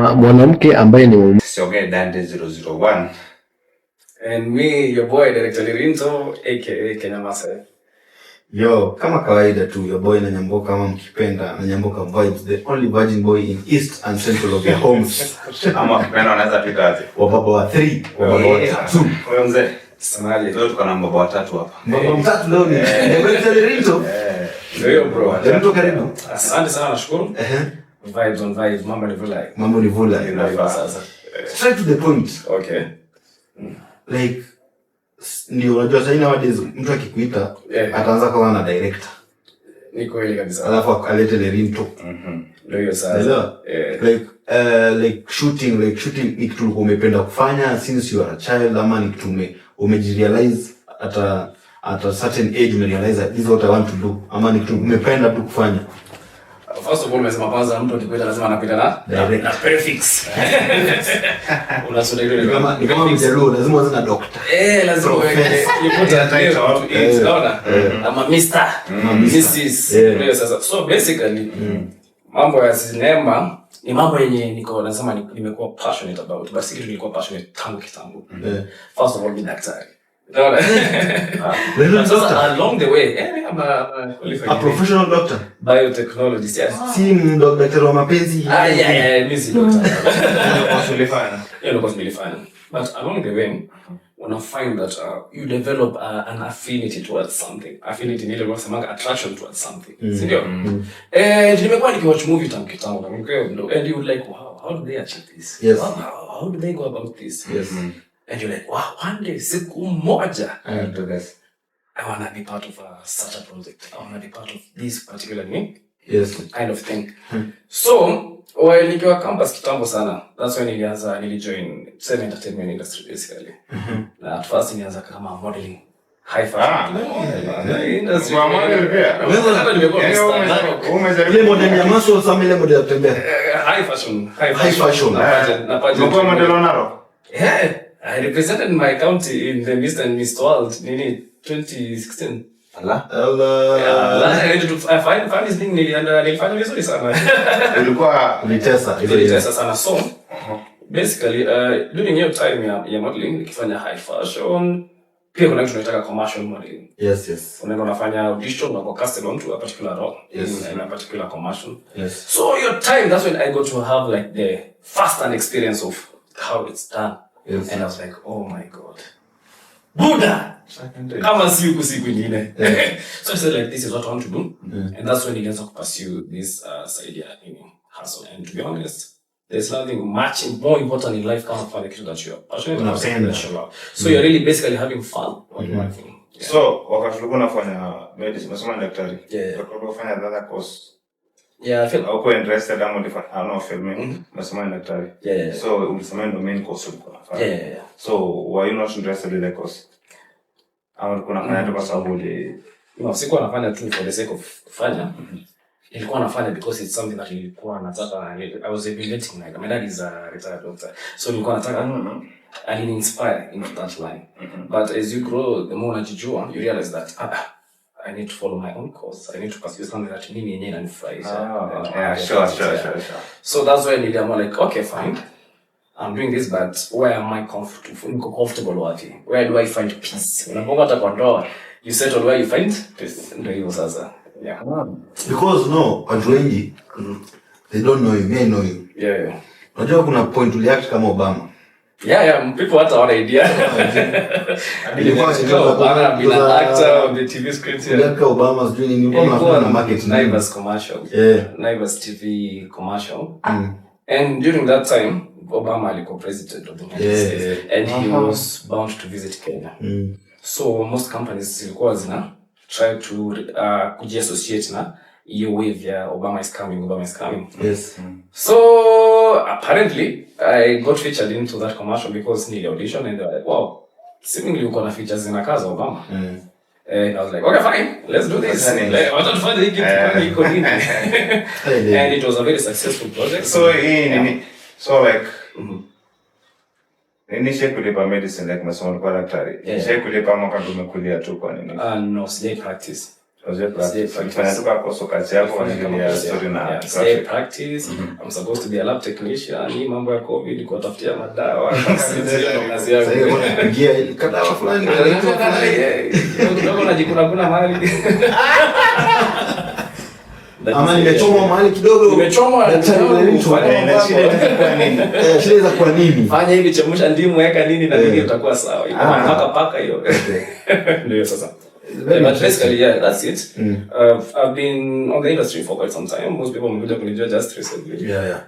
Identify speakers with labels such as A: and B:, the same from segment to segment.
A: mwanamke ambaye ni
B: Siongee Dante 001.
C: And me, your boy, Director Lirinto, aka Kenya Masai.
D: Yo, kama kawaida tu, your boy na Nyamboka kama mkipenda, na Nyamboka vibes, the only virgin boy in East and Central of your homes.
B: Ama ukipenda unaweza pika aje.
D: Wababa wa 3, wababa wa 2.
B: Wewe mzee,
C: Samaje.
B: leo tuko na mbaba watatu hapa.
D: Mbaba mtatu leo ni Director Lirinto.
C: Ndio bro.
D: Lirinto karibu.
C: Asante sana nashukuru. Vibes on vibes, mambo ni vula.
D: Mambo ni vula.
C: Sasa.
D: Straight to the point.
C: Okay.
D: Like ndio unajua sasa nowadays mtu akikuita ataanza kama na director.
C: Ni kweli kabisa.
D: Alafu akalete Lirinto.
C: Ndio hiyo sasa.
D: Like shooting ni kitu ulikuwa umependa kufanya since you are a child, ama ni kitu umejirealize at a certain age umerealize this is what I want to do, ama ni kitu umependa tu kufanya?
C: First of all, umesema kwanza mtu akikuita lazima anapita na prefix. Unasoma ile
D: kama mjaluo lazima uanze na doctor.
C: Lazima uipate title naona ama Mr. Mrs. Ndio sasa. So basically mambo ya sinema ni mambo yenye niko nasema nimekuwa passionate about, but sikili nilikuwa passionate tangu kitambo. First of all, ni daktari. Along the way, I'm
D: a professional doctor,
C: biotechnologist. Yes.
D: Si daktari wa mapenzi.
C: Mimi si doctor. But along the way, when I find that you develop an affinity towards something, affinity ni ile wanasema attraction towards something. Ndio. Nimekuwa nikiwatch movie tangu kitambo, and you like, wow, how do they achieve this?
D: Yes.
C: How do they go about this?
D: Yes.
C: And you're like, wow, one day, siku moja,
D: I do this.
C: I want to be part of such a project. I want to be part of this particular kind of thing. So, while nikiwa campus kitambo sana, that's when nilijoin entertainment industry basically. At first nilianza kama modeling. High fashion. Industry.
D: Ile model ya muscle sama ile model ya kutembea.
C: High fashion.
D: Unakuwa model wanaro?
C: Yeah. I represented my county in the Miss World in 2016.
D: Allah.
C: I find this thing nilifanya vizuri sana. Ulitesa sana. So basically during your time ya modeling nikifanya high fashion, pia kuna kitu tunaitaka commercial modeling.
D: Yes.
C: Unaenda unafanya audition na casted onto a particular role in a particular commercial.
D: Yes.
C: So your time, that's when I got to have like the first-hand experience of how it's done. Yes. And I was like, oh my God. Buddha! Kama siku ingine. So I said like, this is what I want to do. And that's when you get to pursue this side hustle. And to be honest, there's nothing much more important in life kind of fun that you're passionate about. So you're really basically having fun while you're working.
B: So, wakati ulikuwa unafanya medicine, unasoma daktari. Ulikuwa unafanya another course.
C: Yeah, I feel
B: okay interested ama different filming. Unasoma daktari. So, ulisema ndo main course ulikuwa unafanya.
C: Yeah.
B: So, were you not interested in the course? Ama ulikuwa unafanya tu kwa sababu
C: no, sikuwa nafanya tu for the sake of kufanya. Nilikuwa nafanya because it's something that nilikuwa nataka. I was evaluating, like my dad is a retired doctor, so nilikuwa nataka and inspire into that line. But as you grow, the more unajijua, you realize that I need to follow my own course. I need to pursue something that mimi yenyewe inanifurahisha.
B: Sure.
C: So that's why I'm like, okay, fine. I'm doing this, but where am I comfortable working? Where do I find peace? Unaponga hata kwa ndoa, you settle where you find peace. Ndio hivyo sasa. Yeah.
D: Because watu wengi they don't know you, may know you.
C: Yeah.
D: Unajua kuna point uliact kama Obama.
C: Yeah, people had an idea. Obama being an actor on the TV screen here.
D: Like Obama's doing in Obama market.
C: Naivas commercial.
D: Yeah.
C: Naivas TV commercial. And during that time, Obama was president of the United States. And he was bound to visit Kenya. So most companies zilikuwa zina try to kujiassociate na hiyo wave ya Obama is coming.
D: Yes.
C: So apparently I got featured into that commercial because nili audition and they were like, wow, seemingly uko na features in a kaza Obama. And I was like, okay, fine, let's do this. Wacha tufanye hiki iko nini. And it was a very successful project.
B: So like nini kulipa medicine like masomo kwa daktari. Kulipa mwaka tumekulia tu kwa nini?
C: No, sijai practice. practice. I'm supposed to be a lab technician. Hii mambo ya COVID kwa tafutia madawa. Kazi yangu.
D: Sasa unapigia ile kadawa fulani.
C: Ndio unajikuna mahali.
D: Ama nimechomwa mahali kidogo.
C: Nimechomwa
D: shida za kwa nini?
C: Fanya hivi, chemsha ndimu, weka nini na nini, utakuwa sawa. Paka hiyo. Ndio sasa. But basically, yeah, that's it. I've been on the industry for quite some time. Most people will know just recently.
D: Yeah.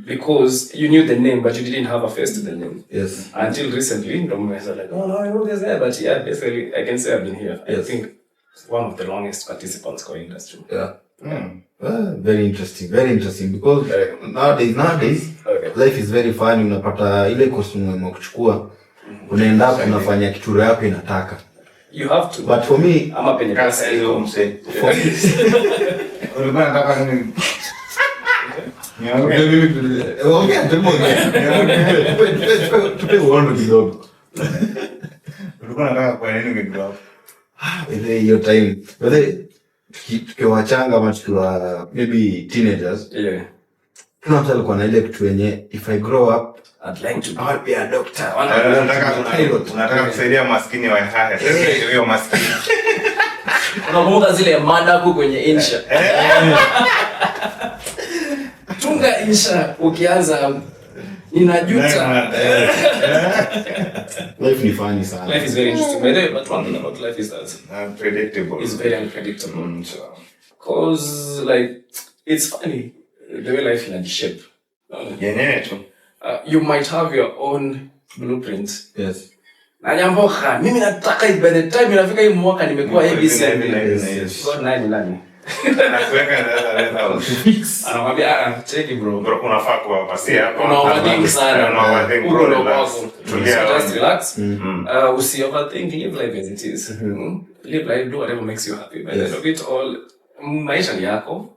C: Because you knew the name, but you didn't have a face to the name.
D: Yes.
C: Until recently, I was like, oh no, I know this there. But yeah, basically, I can say I've been here.
D: Yes.
C: I think one of the longest participants in the industry.
D: Yeah. Well, very interesting because nowadays life is very fun. Unapata ile costume kuchukua, unaenda unafanya kitu yako inataka.
C: You have to.
D: But for me,
C: I'm up in the class.
D: tupe uondo kidogo.
B: Ulikuwa unataka kwa nini ungegrow up?
D: Hiyo time. Tukiwa wachanga ama tukiwa maybe teenagers.
C: Yeah.
D: Kuna mtu alikuwa na ile kitu yenye, if I grow up,
C: I'd like to
D: be a doctor.
B: Unataka kusaidia maskini wa haya. Sasa hiyo maskini.
C: Unakumbuka zile mada huko kwenye insha. Tunga insha ukianza inajuta.
D: Life ni funny sana.
C: Life is very interesting. But one thing about life is that
B: unpredictable.
C: It's very unpredictable. Cause like it's funny the way life in shape. You might have your own blueprint.
D: Yes.
C: Na nyamboka mimi nataka by the time inafika hii mwaka nimekuwa ABC. God nani. Anamwambia check bro.
B: Bro unafaa kuwa basi hapa.
C: Una overthink sana.
B: Just
C: relax. Usi overthink, live life as it is. Live life, do whatever makes you happy. By the end of it all, maisha ni yako.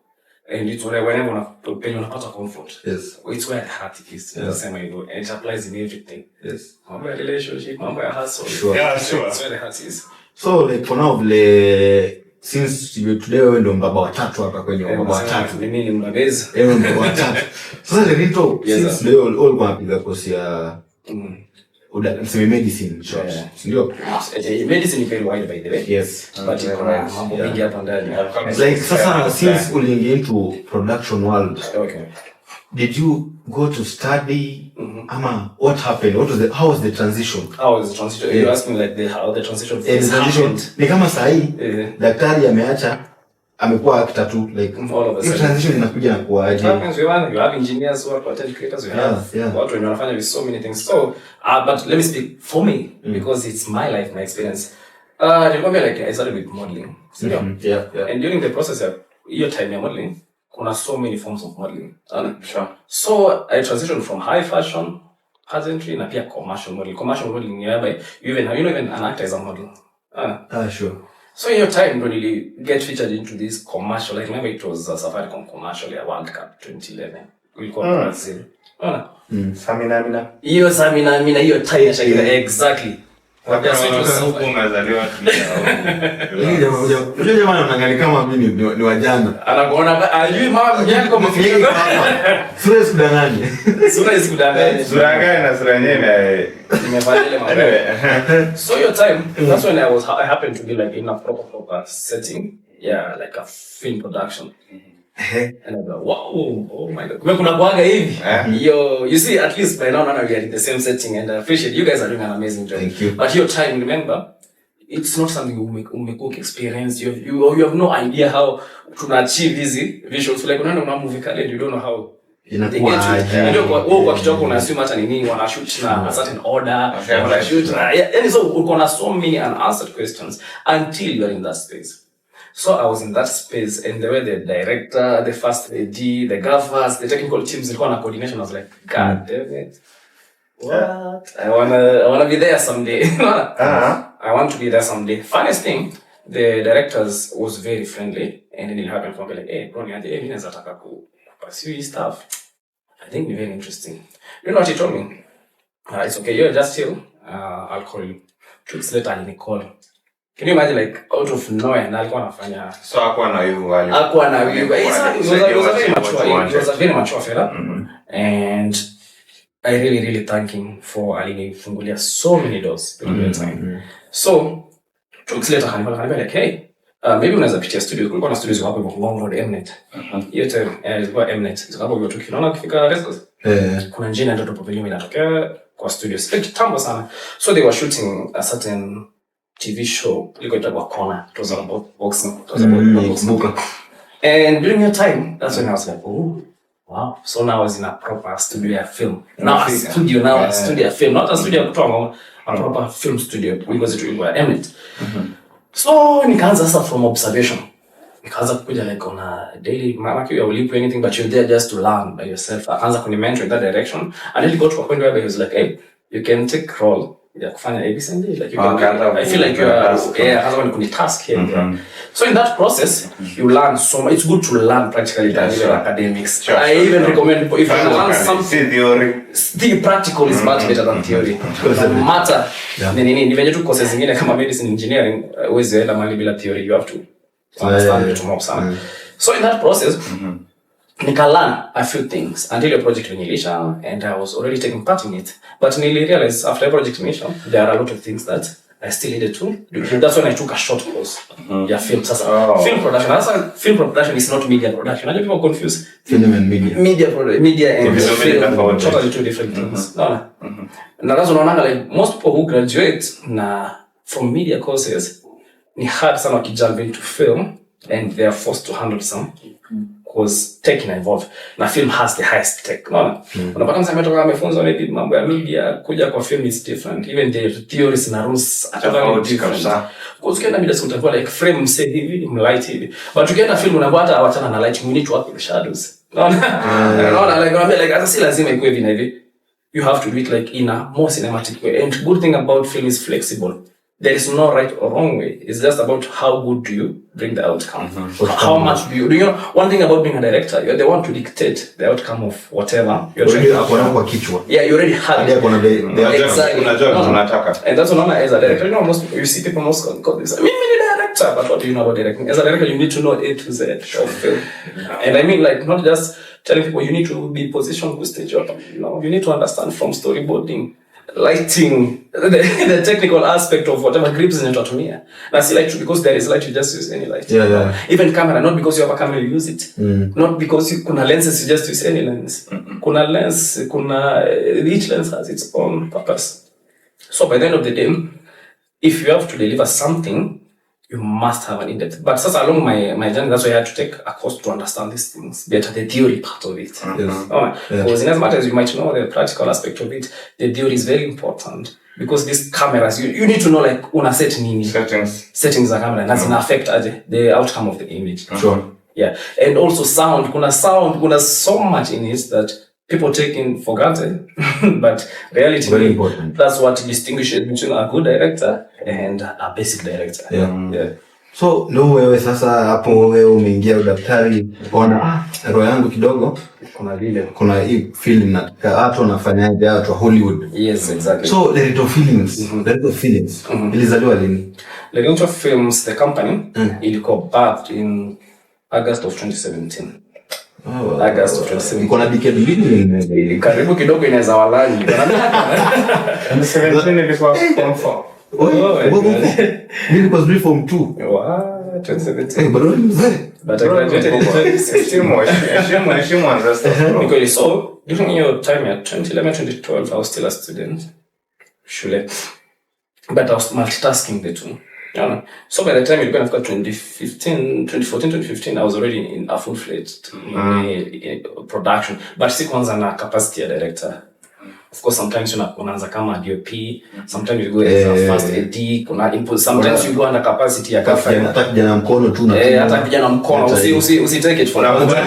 C: And it's whenever unapata comfort.
D: Yes.
C: It's where the heart is. The same way you go. And it applies in everything.
D: Yes.
C: Mambo ya relationship, mambo ya hustle.
D: Sure.
B: Yeah, sure.
C: It's where the heart is.
D: So like for now, since today wewe ndo mbaba watatu hapa kwenye mbaba watatu.
C: Mimi ni mbabezi.
D: Wewe mbaba watatu. Sasa Lenito, since leo all kwa piga kosi ya medicine short. Ndio.
C: Medicine is very wide by the way.
D: Yes.
C: But mambo mingi hapa ndani.
D: Like sasa since uliingia into production world.
C: Okay.
D: Did you go to study? Ama what happened? How was the transition?
C: How was the transition? You asked me like how the transition
D: happened. Ni kama sahi daktari ameacha amekuwa actor tu like
C: all of a sudden.
D: Transition inakuja na kuaje?
C: You have engineers who are content creators, you have watu wenye wanafanya with so many things. So but let me speak for me because it's my life, my experience. Remember like I started with modeling.
D: Yeah.
C: And during the process of your time of modeling, kuna so many forms of modeling. Sure. So I transitioned from high fashion, pageantry, na pia commercial modeling. Commercial modeling whereby you know even an actor is a model.
D: Sure.
C: So in your time, when you get featured into this commercial, like remember it was a Safaricom commercial, a World Cup 2011. We call Brazil.
B: Samina.
C: Hiyo Samina, hiyo tie shakira exactly.
B: Wapia huko umezaliwa
D: Unajua jamani unaangalia kama mimi ni wajana.
C: Anakuona ajui mama mjani kama mfiki hapa.
D: Sura sikudanganya.
C: Sura sikudanganya.
B: Sura gani na sura yenyewe
C: nimefanya ile mambo. So your time, that's when I happened to be like in a proper setting. Yeah, like a film production. And I go, wow, oh my God. Kuna kuanga hivi. You see, at least by now we are in the same setting and I appreciate you guys are doing an amazing job.
D: Thank you.
C: But your time, remember, it's not something you make experience. You have no idea how to achieve these visuals. Like unaona movie kale and you don't know how they get to. Ndio kwa kitoko una assume hata nini wana shoot na a certain order, wana shoot. And so uko na so many unanswered questions until you are in that space. So I was in that space and the way the director, the first AD, the gaffers, the technical teams, the coordination, I was like, God damn it. What? I wanna be there someday. I want to be there someday. Funniest thing, the directors was very friendly and then it happened for me like, hey, bro, mimi nataka pursue this stuff. I think it's very interesting. You know what he told me? It's okay, you're just chill. I'll call you. 2 weeks later, he called. Can you imagine like out of nowhere na alikuwa anafanya
B: so hakuwa na wivu wale.
C: Hakuwa na wivu. It was a very mature fella. And I really thank him for alinifungulia so many doors during the time. So tukileta kanifanya like hey, maybe unaweza pitia studio. Kulikuwa na studios hapo kwa Ngong Road Mnet. Hiyo time ilikuwa Mnet. Sio hapo hiyo tukiona kufika Rescos. Kuna njia ndio tupopelio inatokea kwa studios. Like kitambo sana. So they were shooting a certain TV show. Ilikuwa inaitwa Corner. It was about boxing. It was about boxing. And during your time, that's when I was like, oh, wow. So now I was in a proper studio film. Now a studio film. Not a studio kutoa, a proper film studio. Because it was Mnet. So nikaanza sasa from observation. Nikaanza kuja like on a daily, maki you will do anything but you're there just to learn by yourself. Akaanza kunimentor in that direction. And then got to a point where he was like, hey, you can take role ya kufanya ABC like you can I feel like you are as one kuni task here. So in that process you learn so much. It's good to learn practically than academics. I even recommend if you learn something theory, the practical is much better than theory. Because the matter ni venye tu courses zingine kama medicine engineering uweze ela mali bila theory, you have to understand it more sana. So in that process nika learn a few things until your project ilisha, and I was already taking part in it. But nili realize after a project mission, there are a lot of things that I still needed to do. That's when I took a short course. Yeah, film. Film production. Film production is not media production. I get people confused.
D: Film and media.
C: Media and film. Totally two different things. No. Na that's like most people who graduate from media courses, ni hard sana wakijump into film, and they are forced to handle some cause tech involved. Na film has the highest tech. No. Unapata msema ametoka amefunzwa maybe mambo ya media, kuja kwa film is different. Even the theories na rules are different. Cause ukienda media school utakuwa like frame say hivi, light hivi. But ukienda film unapata hawachana na light, you need to work with the shadows. No. Like hata si lazima ikuwe hivi na hivi. You have to do it like in a more cinematic way. And good thing about film is flexible. There is no right or wrong way. It's just about how good do you bring the outcome. How much do you know? One thing about being a director, you're the one to dictate the outcome of whatever you're trying to do. Yeah, you already had it. Exactly. And that's what as a director. You know, you see people most call this. I'm a director, but what do you know about directing? As a director, you need to know A to Z of film. And I mean, like, not just telling people you need to be positioned with stage. You know, you need to understand from storyboarding, lighting, the technical aspect of whatever grips in your That's light because there is light, you just use any light. Yeah. Even camera, not because you have a camera, you use it. Not because you kuna lenses, you just use any lens. Kuna lens, each lens has its own purpose. So by the end of the day, if you have to deliver something, you must have an in-depth. But so along my journey, that's why I had to take a course to understand these things, better the theory part of it. Because in as much as you might know the practical aspect of it, the theory is very important. Because these cameras, you need to know like una set nini. Settings of camera, and that's gonna affect the outcome of the image.
D: Sure.
C: Yeah. And also sound, kuna so much in it that people take in for granted, but reality,
D: very important.
C: That's what distinguishes between a good director and a basic director. Yeah.
D: So, no wewe sasa hapo wewe umeingia udaktari, unaona roho yangu kidogo kuna hii film na watu wanafanyaje watu wa Hollywood.
C: Yes, exactly.
D: So, Director Films. Ilizaliwa lini?
C: Director Films, the company, ilikuwa birthed in August of 2017. August of 2017.
D: Iko na decade mbili
C: karibu kidogo inaweza walani.
B: 2017 ilikuwa form 4.
D: Mimi was doing form 2.
C: Wow, 2017.
B: But I graduated in 2016.
C: Because so during your time at 2011, 2012, I was still a student. Shule. But I was multitasking the two. So by the time you got 2014, 2015, I was already in a full-fledged production. But still kwanza na capacity ya director. Of course, sometimes unaanza kama DOP, sometimes you go as a first AD, kuna input, sometimes you go under capacity ya kafa.
D: Hata kijana mkono tu na
C: hata kijana mkono, usi take it for granted.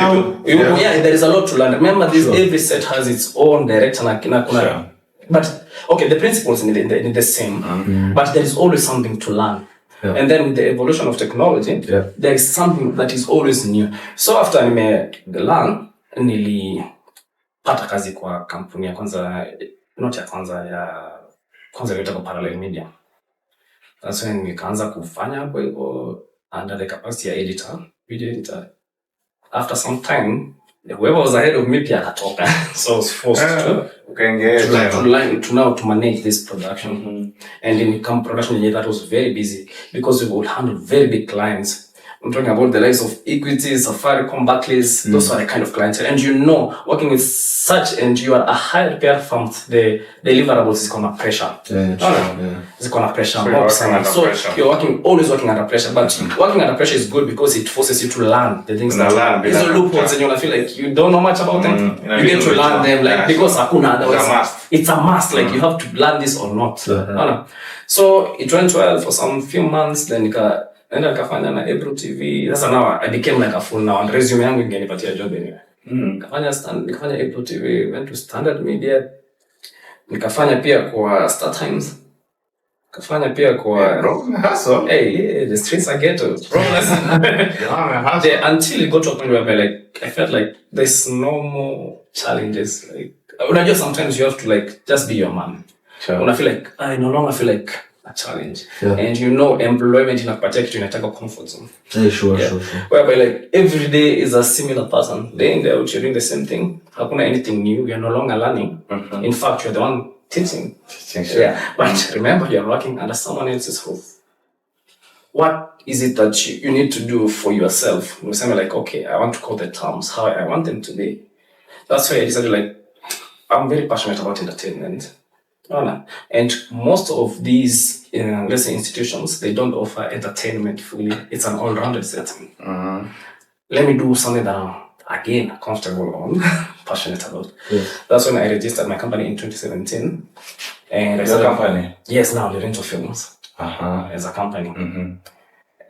C: Yeah, there is a lot to learn. Remember this, every set has its own director na kuna. But okay, the principles in the same, but there is always something to learn. Yeah. And then with the evolution of technology, there is something that is always new. So after learn, nilipata kazi kwa kampuni ya kwanza, not ya kwanza, ya kwanza ilikuwa Parallel Media. That's when nikaanza kufanya hapo hivyo under the capacity ya editor, video editor. After some time, whoever was ahead of me pia akatoka. So I was forced to manage this production. And in production, that was very busy because we would handle very big clients. I'm talking about the likes of Equity, Safaricom, Barclays. Those are the kind of clients. And working with such, and you are a highly prepared firm, the deliverables is gonna pressure. It's gonna pressure. So you're always working under pressure. But working under pressure is good because it forces you to learn the things that learn. These are loopholes, and you feel like you don't know much about them. You get to learn them, like because hakuna otherwise. It's a must. Like you have to learn this or not. So it went well for some few months. Then nikafanya na April TV. Sasa now I became like a full now, and resume yangu ingenipatia job anyway. Nikafanya April TV, went to Standard Media. Nikafanya pia kwa Star Times. Nikafanya pia kwa
B: hustle.
C: Hey, the streets are ghetto. Until it got to a point where like I felt like there's no more challenges. Like unajua sometimes you have to like just be your man. When I feel like I no longer feel like a challenge. And employment inakupatia kitu inataka comfort zone.
D: Sure.
C: Whereby like every day is a similar person. Day in day out you're doing the same thing. Hakuna anything new. You're no longer learning. In fact, you're the one teaching. But remember, you're working under someone else's roof. What is it that you need to do for yourself? You say like, okay, I want to call the terms how I want them to be. That's why I decided like, I'm very passionate about entertainment. And most of these, let's say institutions, they don't offer entertainment fully. It's an all-rounded setting. Let me do something that I'm, again, comfortable on, passionate about. That's when I registered my company in 2017. And
B: as a company?
C: Yes, now Lorenzo Films. As a company.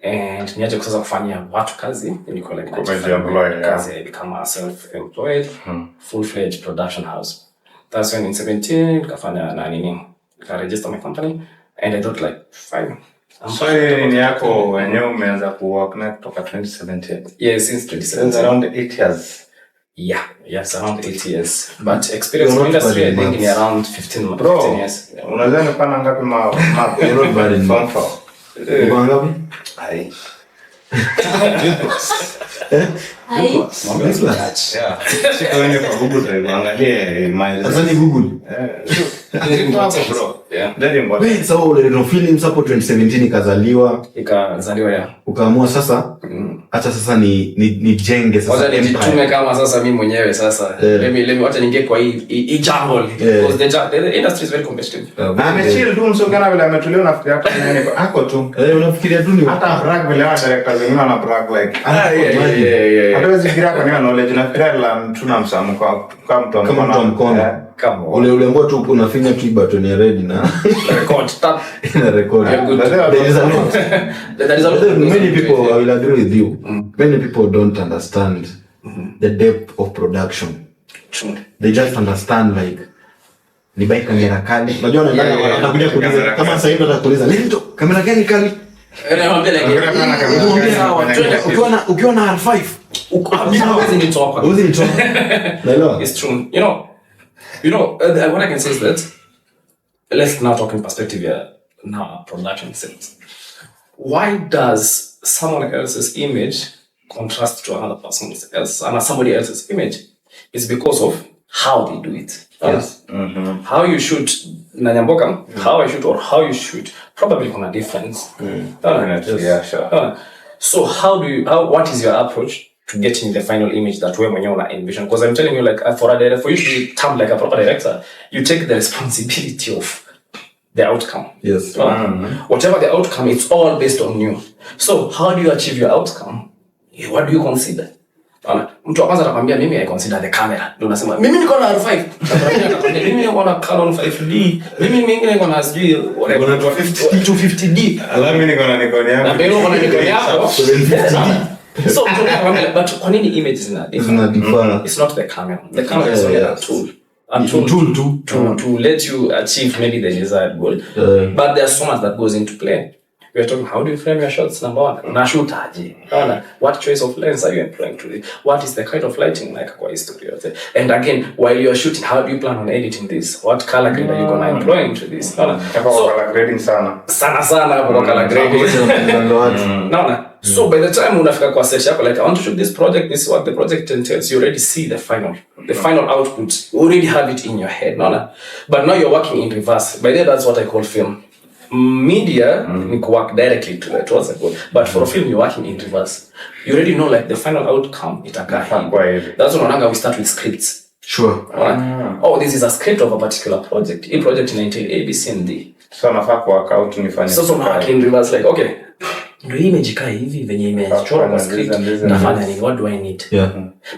C: And niaje kusaza kufanyia watu kazi, you call like kazi, I become a self-employed, full-fledged production house. That's when in 17, I registered my company, and I thought like, fine.
B: So ni yako wenyewe umeanza kuwork na kutoka 2017?
C: Yes, since 2017.
B: Around 8 years.
C: Yes, around 8 years. But experience in industry, I think in around 15 years.
B: Unaweza nipana ngapi
D: you're not bad in
B: phone.
D: Ngapi?
B: Ai. Siko wenye kwa Google Drive, angalie miles.
D: Sasa ni Google. Wait, so ule films hapo 2017 ikazaliwa ukaamua sasa acha sasa ni jenge sasa
C: nitume kama sasa mimi mwenyewe sasa let me wacha ningie kwa hii jungle because the industry is very competitive.
B: Amechill tu mso kana vile ametulia unafikiria hapa nini ako tu
D: unafikiria tu ni
B: hata brag vile wa directors wengine wana brag like hata zikiria kwa nini knowledge na fira tuna msamu kwa mtu mkono kama
D: ule ambao tu unafinya tu button ya ready na
C: record tap
D: na record. There is a lot. Many people, I will agree with you. Many people don't understand the depth of production.
C: True.
D: They just understand like ni buy kamera kali. Unajua anakuja kuuliza kama sasa hivi atakuuliza nini kamera gani kali? Ukiwa na R5
C: uwezi nitoka. It's true. What I can say is that let's now talk in perspective here now production sense. Why does someone else's image contrast to another person's else and somebody else's image? It's because of how they do it.
B: Yes.
C: How you shoot Nanyamboka, how I shoot or how you shoot probably on a difference.
B: Yeah, sure.
C: So what is your approach to getting the final image that way when you're envision? Because I'm telling you, like for you to be termed like a proper director, you take the responsibility of the outcome.
D: Yes.
C: Whatever the outcome, it's all based on you. So how do you achieve your outcome? What do you consider? Mtu wa kwanza atakwambia mimi I consider the camera. Ndio unasema mimi niko na R5. Mimi niko na Canon 5D. Mimi niko na SG whatever 250D.
B: Alafu mimi niko na Nikon yangu.
C: Na mimi niko na Nikon yangu 750D. So but kwa nini image is not different? It's not the camera. The camera is only a tool. A tool to let you achieve maybe the desired goal. But there's so much that goes into play. We are talking, how do you frame your shots? Number one, unashutaje? Unaona, what choice of lens are you employing to it? What is the kind of lighting like kwa history yote? And again, while you are shooting, how do you plan on editing this? What color grade are you gonna employ into this? Unaona,
B: so color grading sana
C: hapo kwa color grading. Unaona, so by the time unafika kwa set yako, like I want to shoot this project, this is what the project entails. You already see the final output. You already have it in your head, but now you're working in reverse. By the way, that's what I call film. Media, you work directly to it. What's good? But for a film, you're working in reverse. You already know like the final outcome. That's when we start with scripts.
D: Sure.
C: Oh, this is a script of a particular project. A project in A, B, C, and D.
B: So nafaa work out nifanye.
C: So work in reverse, like okay. Ndio image kaa hivi venye imechorwa kwa script nafanya nini, what do I need?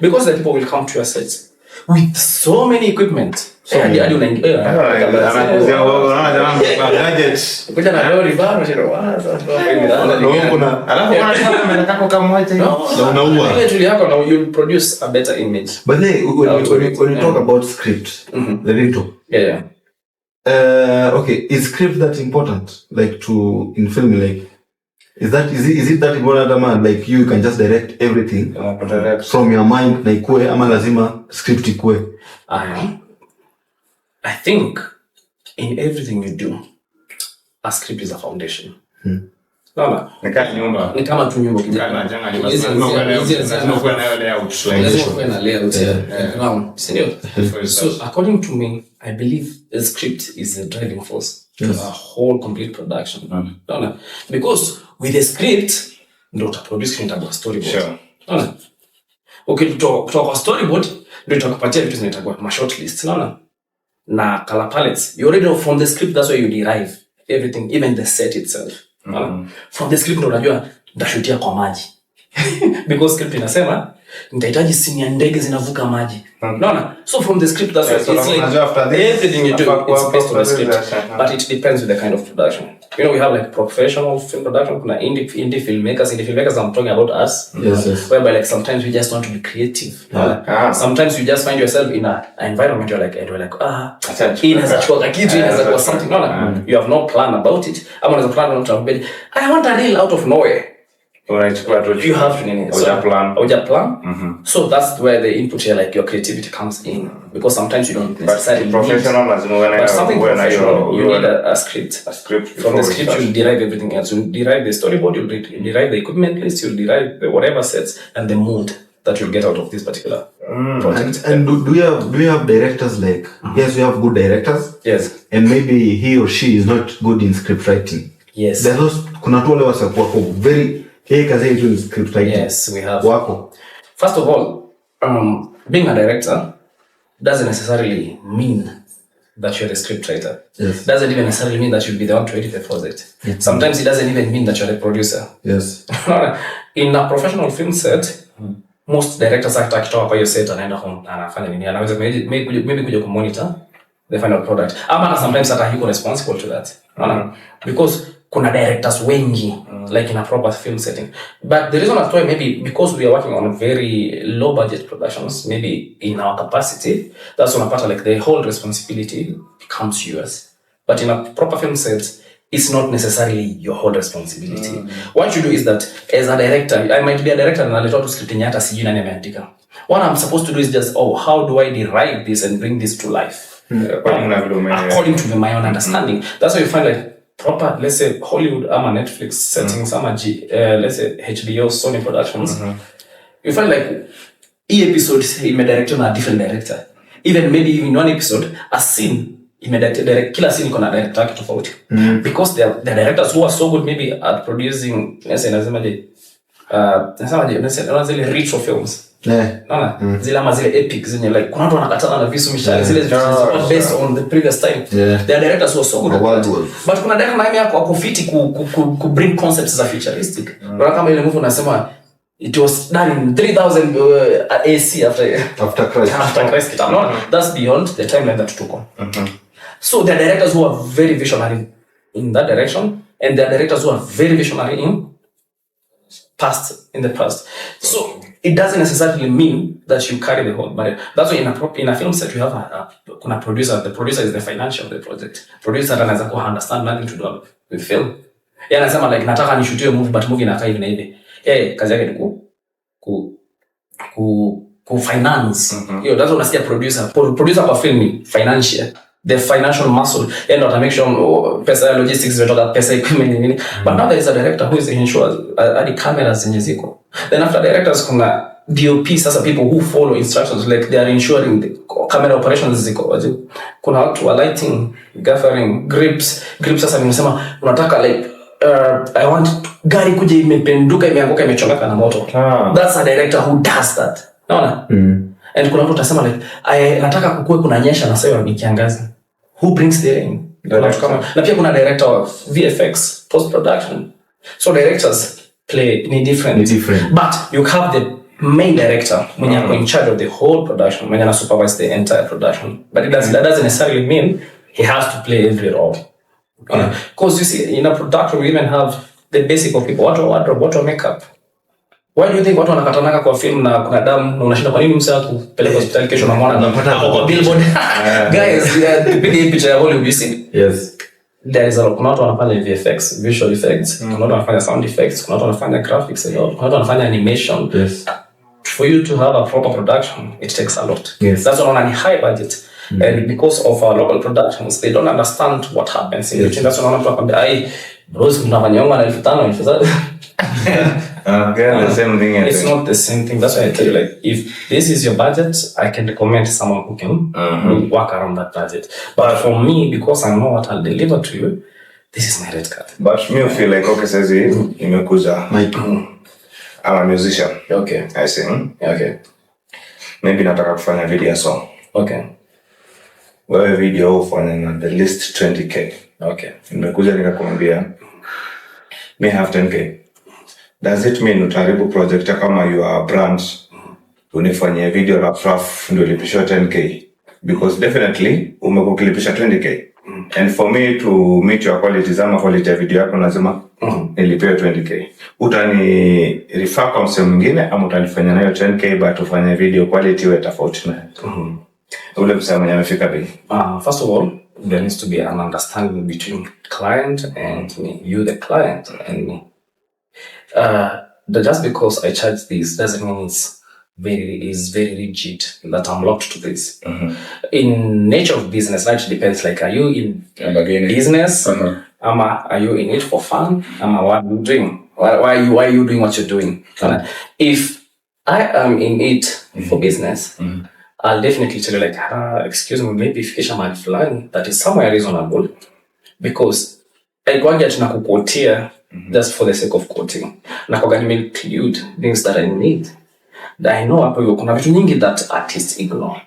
C: Because the people will come to your sets with so many equipment. Hadi unaingia
B: anakuzia unaona jamaa kwa gadgets
C: kuja na leo ribaro shiro waza
B: alafu unataka kako kama white
C: na unaua ile tool yako na you produce a better image.
D: But then when you talk about script, the little okay, is script that important like to in film, like is it that important, man? Like you can just direct everything from your mind, like ikue ama lazima script ikue?
C: I think in everything you do, a script is a foundation. No. Ni kama tu nyumba kijana janga ni lazima na layout ground. So according to me, I believe the script is the driving force to a whole complete production. No. Because with the script ndio utaproduce kinaitwa storyboard. No. Okay, kutoka storyboard ndio utakupatia vitu zinaitwa ma short list. No. Na color palettes, you already know from the script, that's where you derive everything, even the set itself. From the script ndo unajua nitashutia kwa maji. Because script inasema nitahitaji scene ya ndege zinavuka maji. Unaona? So from the script, that's it's like everything you do, it's based on the script. But it depends with the kind of production. You know, we have like professional film production, kuna indie filmmakers. I'm talking about us.
D: Yes.
C: Whereby like sometimes we just want to be creative. Sometimes you just find yourself in an environment you're like inaweza chukua kitu, inaweza kuwa something. You have no plan about it. I'm on the plan on to I want a reel out of nowhere. You have to name it. Plan. So that's where the input here, like your creativity comes in, because sometimes you don't necessarily
B: professional
C: but something professional, you need a script. From the script you'll derive everything else. You'll derive the storyboard, you'll derive the equipment list, you'll derive the whatever sets and the mood that you'll get out of this particular project.
D: And do we have directors like yes, we have good directors.
C: Yes.
D: And maybe he or she is not good in script writing.
C: Yes.
D: There's those kuna tu wale wako very kazi yetu ni script writing.
C: Yes, we have.
D: Wako.
C: First of all, being a director doesn't necessarily mean that you're a script writer.
D: Yes.
C: Doesn't even necessarily mean that you'll be the one to edit the project. Yes. Sometimes it doesn't even mean that you're a producer.
D: Yes.
C: In a professional film set, most directors akitoka kwa hiyo set anaenda home anafanya nini? Anaweza maybe kuja kumonitor the final product. Ama sometimes hata yuko responsible to that. Because kuna directors wengi like in a proper film setting. But the reason why maybe because we are working on very low budget productions, maybe in our capacity, that's when part like the whole responsibility becomes yours. But in a proper film set, it's not necessarily your whole responsibility. What you do is that as a director, I might be a director and nalitoa tu script yenye hata sijui nani ameandika. What I'm supposed to do is just, how do I derive this and bring this to life? According to my own understanding. That's why you find like proper, let's say Hollywood ama Netflix settings ama let's say HBO, Sony productions. You find like each episode imedirected na a different director. Even maybe in one episode, a scene imedirected kila scene iko na director tofauti. Because the directors who are so good maybe at producing, let's say nasemaje ritual films. Zile ama zile epic zenye like kuna watu wanakatana na visu mishale zile based on the previous time. The directors who are so good at that. But kuna director na yako akufiti ku bring concepts za futuristic. Kama ile movie unasema it was done in 3000 AC after Christ. No, that's beyond the timeline that took on. So there are directors who are very visionary in that direction, and there are directors who are very visionary in the past. So it doesn't necessarily mean that you carry the whole budget. That's why in a film set you have a producer. The producer is the financial of the project. Producer anaweza ku understand nothing to do with film. Yeye anasema like nataka nishutiwe movie but movie inakaa hivi na hivi. Yeye kazi yake ni ku finance. Hiyo that's unasikia producer kwa film ni financial. The financial muscle. Yeye ndo ata make sure pesa logistics zimetoka, pesa equipment nini. But now there is a director who is in charge hadi cameras zenye ziko. Then after directors kuna DOP, sasa people who follow instructions, like they are ensuring the camera operations ziko. Kuna watu wa lighting, gathering, grips sasa nimesema unataka like I want gari kuja imependuka imeanguka imechomeka na moto. That's a director who does that. Unaona? And kuna mtu atasema like nataka kukue kuna nyesha na sasa ni kiangazi. Who brings the rain? Na pia kuna director of VFX, post production. So directors play ni different. But you have the main director mwenye ako in charge of the whole production, mwenye ana supervise the entire production. But that doesn't necessarily mean he has to play every role. Because you see, in a production we even have the basic of people. Wardrobe, what makeup. Why do you think watu wanakatanaka kwa film na kuna damu na unashinda kwa nini msee kupeleka hospitali kesho na mwana anapata kwa billboard? Guys, the big picture ya Hollywood you see.
D: Yes.
C: There is a lot. Kuna watu wanafanya VFX, visual effects. Kuna watu wanafanya sound effects. Kuna watu wanafanya graphics. Kuna watu wanafanya animation.
D: Yes.
C: For you to have a proper production, it takes a lot.
D: Yes.
C: That's on a high budget. And because of our local productions, they don't understand what happens in between. That's on a bros mnafanyanga na 5,000
B: the same thing.
C: It's not the same thing. That's why I tell you, like, if this is your budget, I can recommend someone who can work around that budget. But for me, because I know what I'll deliver to you, this is my red card.
B: But me feel like, okay, says imekuza. I'm a musician.
C: Okay.
B: I sing.
C: Okay.
B: Maybe nataka kufanya video song.
C: Okay.
B: Wewe video ufanya the least 20k.
C: Okay.
B: Nimekuja nikakwambia me have 10k. Does it mean utaribu project kama you are a brand unifanyia video rough ndio lipisha 10k? Because definitely umekukilipisha 20k. And for me to meet your quality, zama quality ya video yako lazima nilipewe 20k. Utani refer kwa msemo mwingine ama utanifanya nayo 10k but ufanye video quality iwe tofauti na ule msemo mwenye amefika bei.
C: First of all, there needs to be an understanding between client and me, you the client and me. Just because I charge this doesn't mean it's very rigid that I'm locked to this. In nature of business, that depends. Like, are you in business? Are you in it for fun? What are you doing? Why are you doing what you're doing? If I am in it for business, I'll definitely tell you like, excuse me, maybe fikisha mahali fulani that is somewhere reasonable, because haikuangi ati nakuquotea just for the sake of quoting. Nakuanga nimeinclude things that I need. That I know hapo kuna vitu nyingi that artists ignore.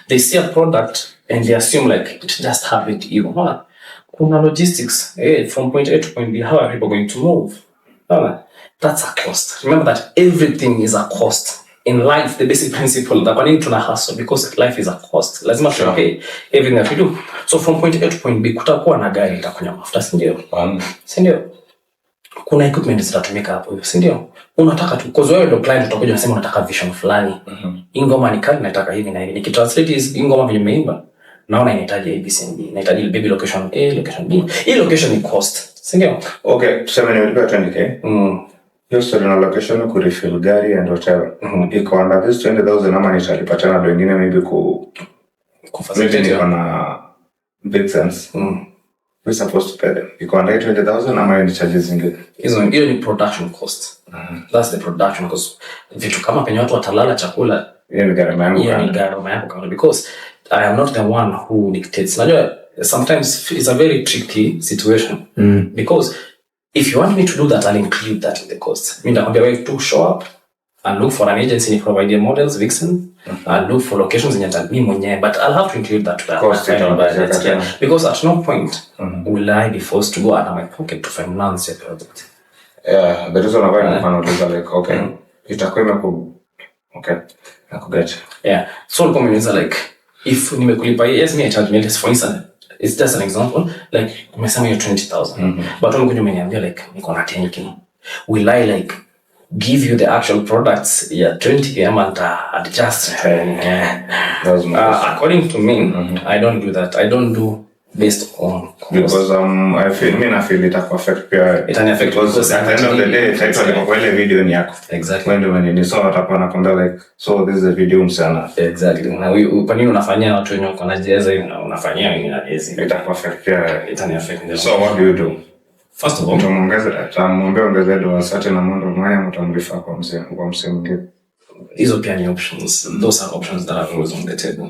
C: They see a product and they assume like it just have it even. Kuna logistics, from point A to point B, how are people going to move? That's a cost. Remember that everything is a cost. In life, the basic principle that we need to hustle, because life is a cost. Lazima pay everything that we do. So from point A to point B, kutakuwa na gari itakunya mafuta, si ndio? Si ndio? Kuna equipment zitatumika hapo hivyo, si ndio? Unataka tu, because wewe ndio client utakuja unasema unataka vision fulani. Hii ngoma ni kali nataka hivi na hivi. Nikitranslate hii ngoma vile imeimba, naona inahitaji ABCD, inahitaji baby location A, location B. Hii location ni cost, si ndio?
B: Okay, tuseme nimelipa 20k. Hiyo story na location ku refill gari and whatever. Iko under this 20,000 ama nitalipatana na wengine maybe ku facilitate on big sense. We're supposed to pay them. Iko under 20,000 ama ni charges zingine.
C: Hiyo ni production cost. That's the production, because vitu kama penye watu watalala chakula,
B: ni gharama
C: yangu, because I am not the one who dictates. Najua sometimes it's a very tricky situation, because if you want me to do that, I'll include that in the cost. Mimi nakwambia wewe to show up and look for an agency ni provide models, vixen, and look for locations in mimi mwenyewe, but I'll have to include that to the cost, because at no point will I be forced to go out of my pocket to finance your project.
B: Yeah, the reason why I'm like, okay, itakwenda ku I could get.
C: Yeah, so communities are like, if nimekulipa, yes, me I charge me, for instance, it's just an example, like umesema hiyo 20,000, but umekuja umeniambia like niko na 10k, will I like give you the actual products 20k ama adjust? According to me, I don't do that. I don't do based on cost.
B: Because I feel it affect pia.
C: It affect
B: because at the end of the day title kwa ile video ni yako.
C: Exactly.
B: When ni so atakuwa anakwambia like so this is a video msana.
C: Exactly. Na kwa nini unafanyia watu wenye wako na jeza unafanyia wengine na jeza?
B: It affect pia.
C: It affect.
B: So what do you do?
C: First of all,
B: tutamwambia ongeze do asante na mwendo mwaya mtamrifa kwa msemo mwingine.
C: Hizo pia ni options. Those are options that are always on the table.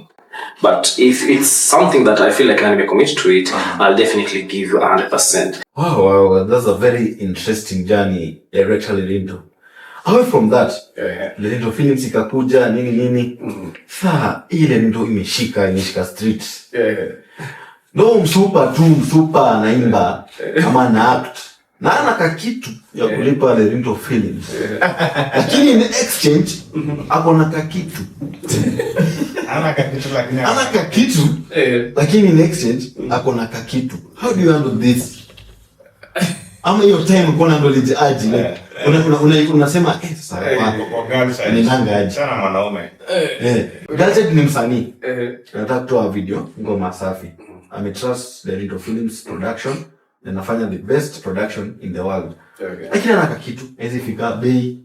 C: But if it's something that I feel like I can commit to it, I'll definitely give you 100%.
D: Wow, that's a very interesting journey director Lindo. Away from that, Lindo films ikakuja nini. Saa ile Lindo imeshika streets. No msupa anaimba kama na act. Na ana kakitu ya kulipa Lindo films. Lakini in exchange hapo na kakitu. Ana kakitu lakini in exchange ako na kakitu. How do you handle this? Ama hiyo time uko handle it aje? Unasema sasa ni nanga aje
B: sana mwanaume.
D: Gadget ni msanii. Nataka kutoa video ngoma safi. Trust the Lindo Films production na nafanya the best production in the world. Lakini ana kakitu, hizi fika bei.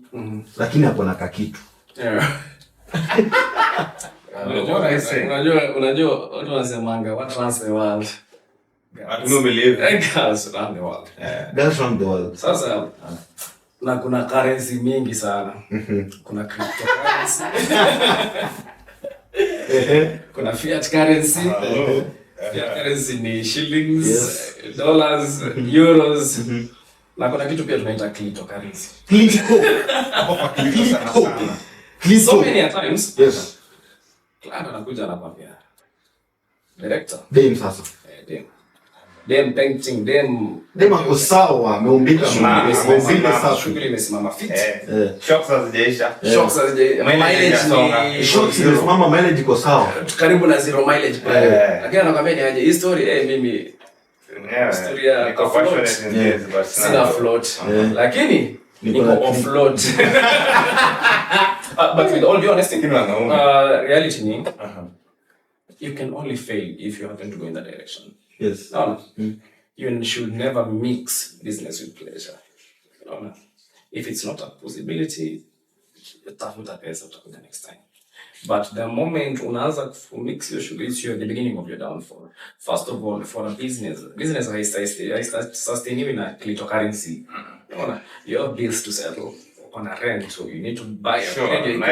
D: Lakini ako na kakitu.
C: Unajua watu wanasemanga what runs the world.
B: I don't believe
C: Girls around the world.
D: Girls around the world.
C: Sasa na kuna currency mingi sana. Kuna cryptocurrency. Kuna fiat currency. Fiat currency ni shillings, dollars, euros. Na kuna kitu pia tunaita cryptocurrency.
D: So
C: many times.
D: Yes.
C: Client anakuja anakwambia director
D: dem sasa
C: dem painting
D: dem ako sawa ameumbika
C: shughuli imesimama fit
B: shocks hazijaisha
D: mileage iko sawa
C: karibu na zero mileage pale lakini anakwambia ni aje hii story mimi story ya sina float lakini niko offload. But with all due honesty, reality ni, you can only fail if you happen to go in that direction.
D: Yes.
C: You should never mix business with pleasure. If it's not a possibility, tafuta pesa utakuja next time. But the moment unaanza mix your sugar, it's the beginning of your downfall. First of all, for a business sustain even a cryptocurrency. You have bills to settle on a rent, so you need to buy a equipment.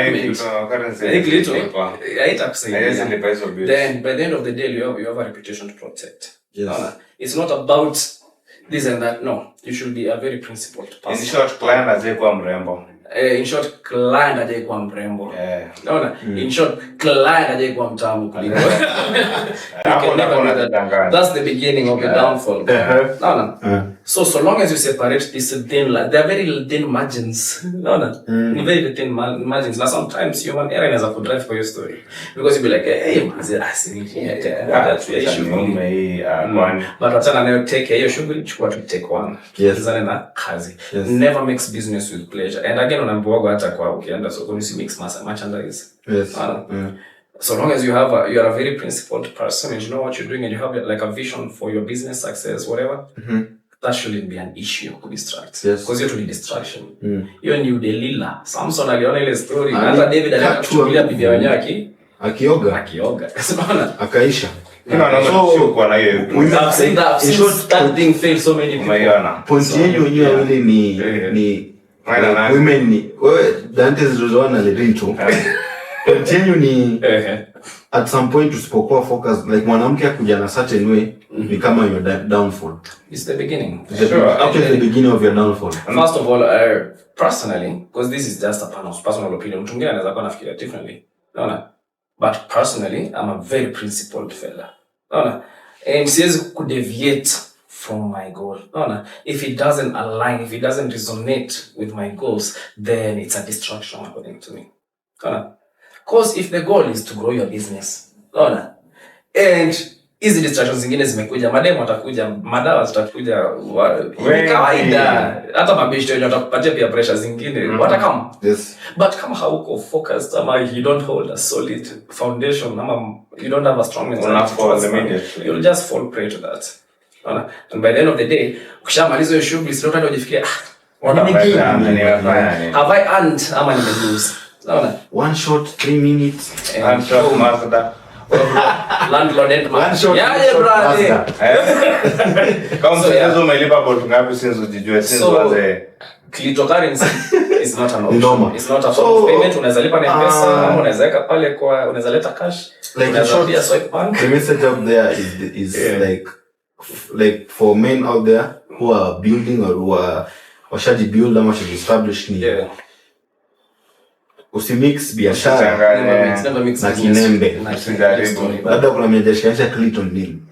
C: Then by the end of the day, you have a reputation to protect.
D: Yes.
C: It's not about this and that. No, you should be a very principled person.
B: In short, client azekuwa mrembo.
C: In short, client hajaikuwa mrembo. Unaona? In short, client hajaikuwa mtamu kuliko. That's the beginning of your downfall. Unaona? So long as you separate this thin line, there are very thin margins. Unaona? Very thin margins. Now sometimes human error is a good drive for your story. Because you'll be like, hey, that's your issue. But wachana nayo take hiyo shughuli chukua to take one. Kizana na kazi. Never mix business with pleasure. And again, unaambiwa hata kwa ukienda sokoni usi mix merchandise. So long as you are a very principled person and you know what you're doing and you have like a vision for your business success, whatever, that shouldn't be an issue to distract. Because you're to distraction. Hiyo ni udelila. Samson aliona ile story. Hata David alichukulia bibi wenyewe akioga.
D: Akaisha.
C: I've seen that thing fail so many people.
D: Point yenyewe ni women ni wewe Dante zilizoana na Lindo. Continue ni at some point usipokuwa focus like mwanamke akuja na certain way ni kama your downfall.
C: It's the beginning.
D: After the beginning of your downfall.
C: First of all, personally, because this is just a personal opinion, mtu mwingine anaweza kuwa anafikiria differently. Unaona? But personally, I'm a very principled fella. Unaona? And siwezi kudeviate from my goal. If it doesn't align, if it doesn't resonate with my goals, then it's a distraction according to me. Because if the goal is to grow your business, and hizi distractions zingine zimekuja, mademo watakuja, madawa zitakuja, ni kawaida. Hata mabeshte wenyewe watakupatia pia pressure zingine, watakama.
D: Yes.
C: But kama hauko focused, ama you don't hold a solid foundation, ama you don't have a strong mentality, you'll just fall prey to that. And by the end of the day, ukishamaliza hiyo shughuli, sio tena ujifikiria, have I earned ama nimelose?
D: One shot 3 minutes.
B: One shot Mazda.
C: Landlord and
D: one shot.
C: Yeah, brother.
B: Kama mchezo umelipa bot ngapi since ujijue since waze
C: cryptocurrency is not an option. It's not a form of payment. Unaweza lipa na M-Pesa ama unaweza weka pale kwa unaweza leta cash.
D: Like
C: pia swipe bank.
D: The message up there is like for men out there who are building or who are washaji build ama washaji establish ni usimix biashara na kinembe. Labda kuna mjashikanisha Clinton nini.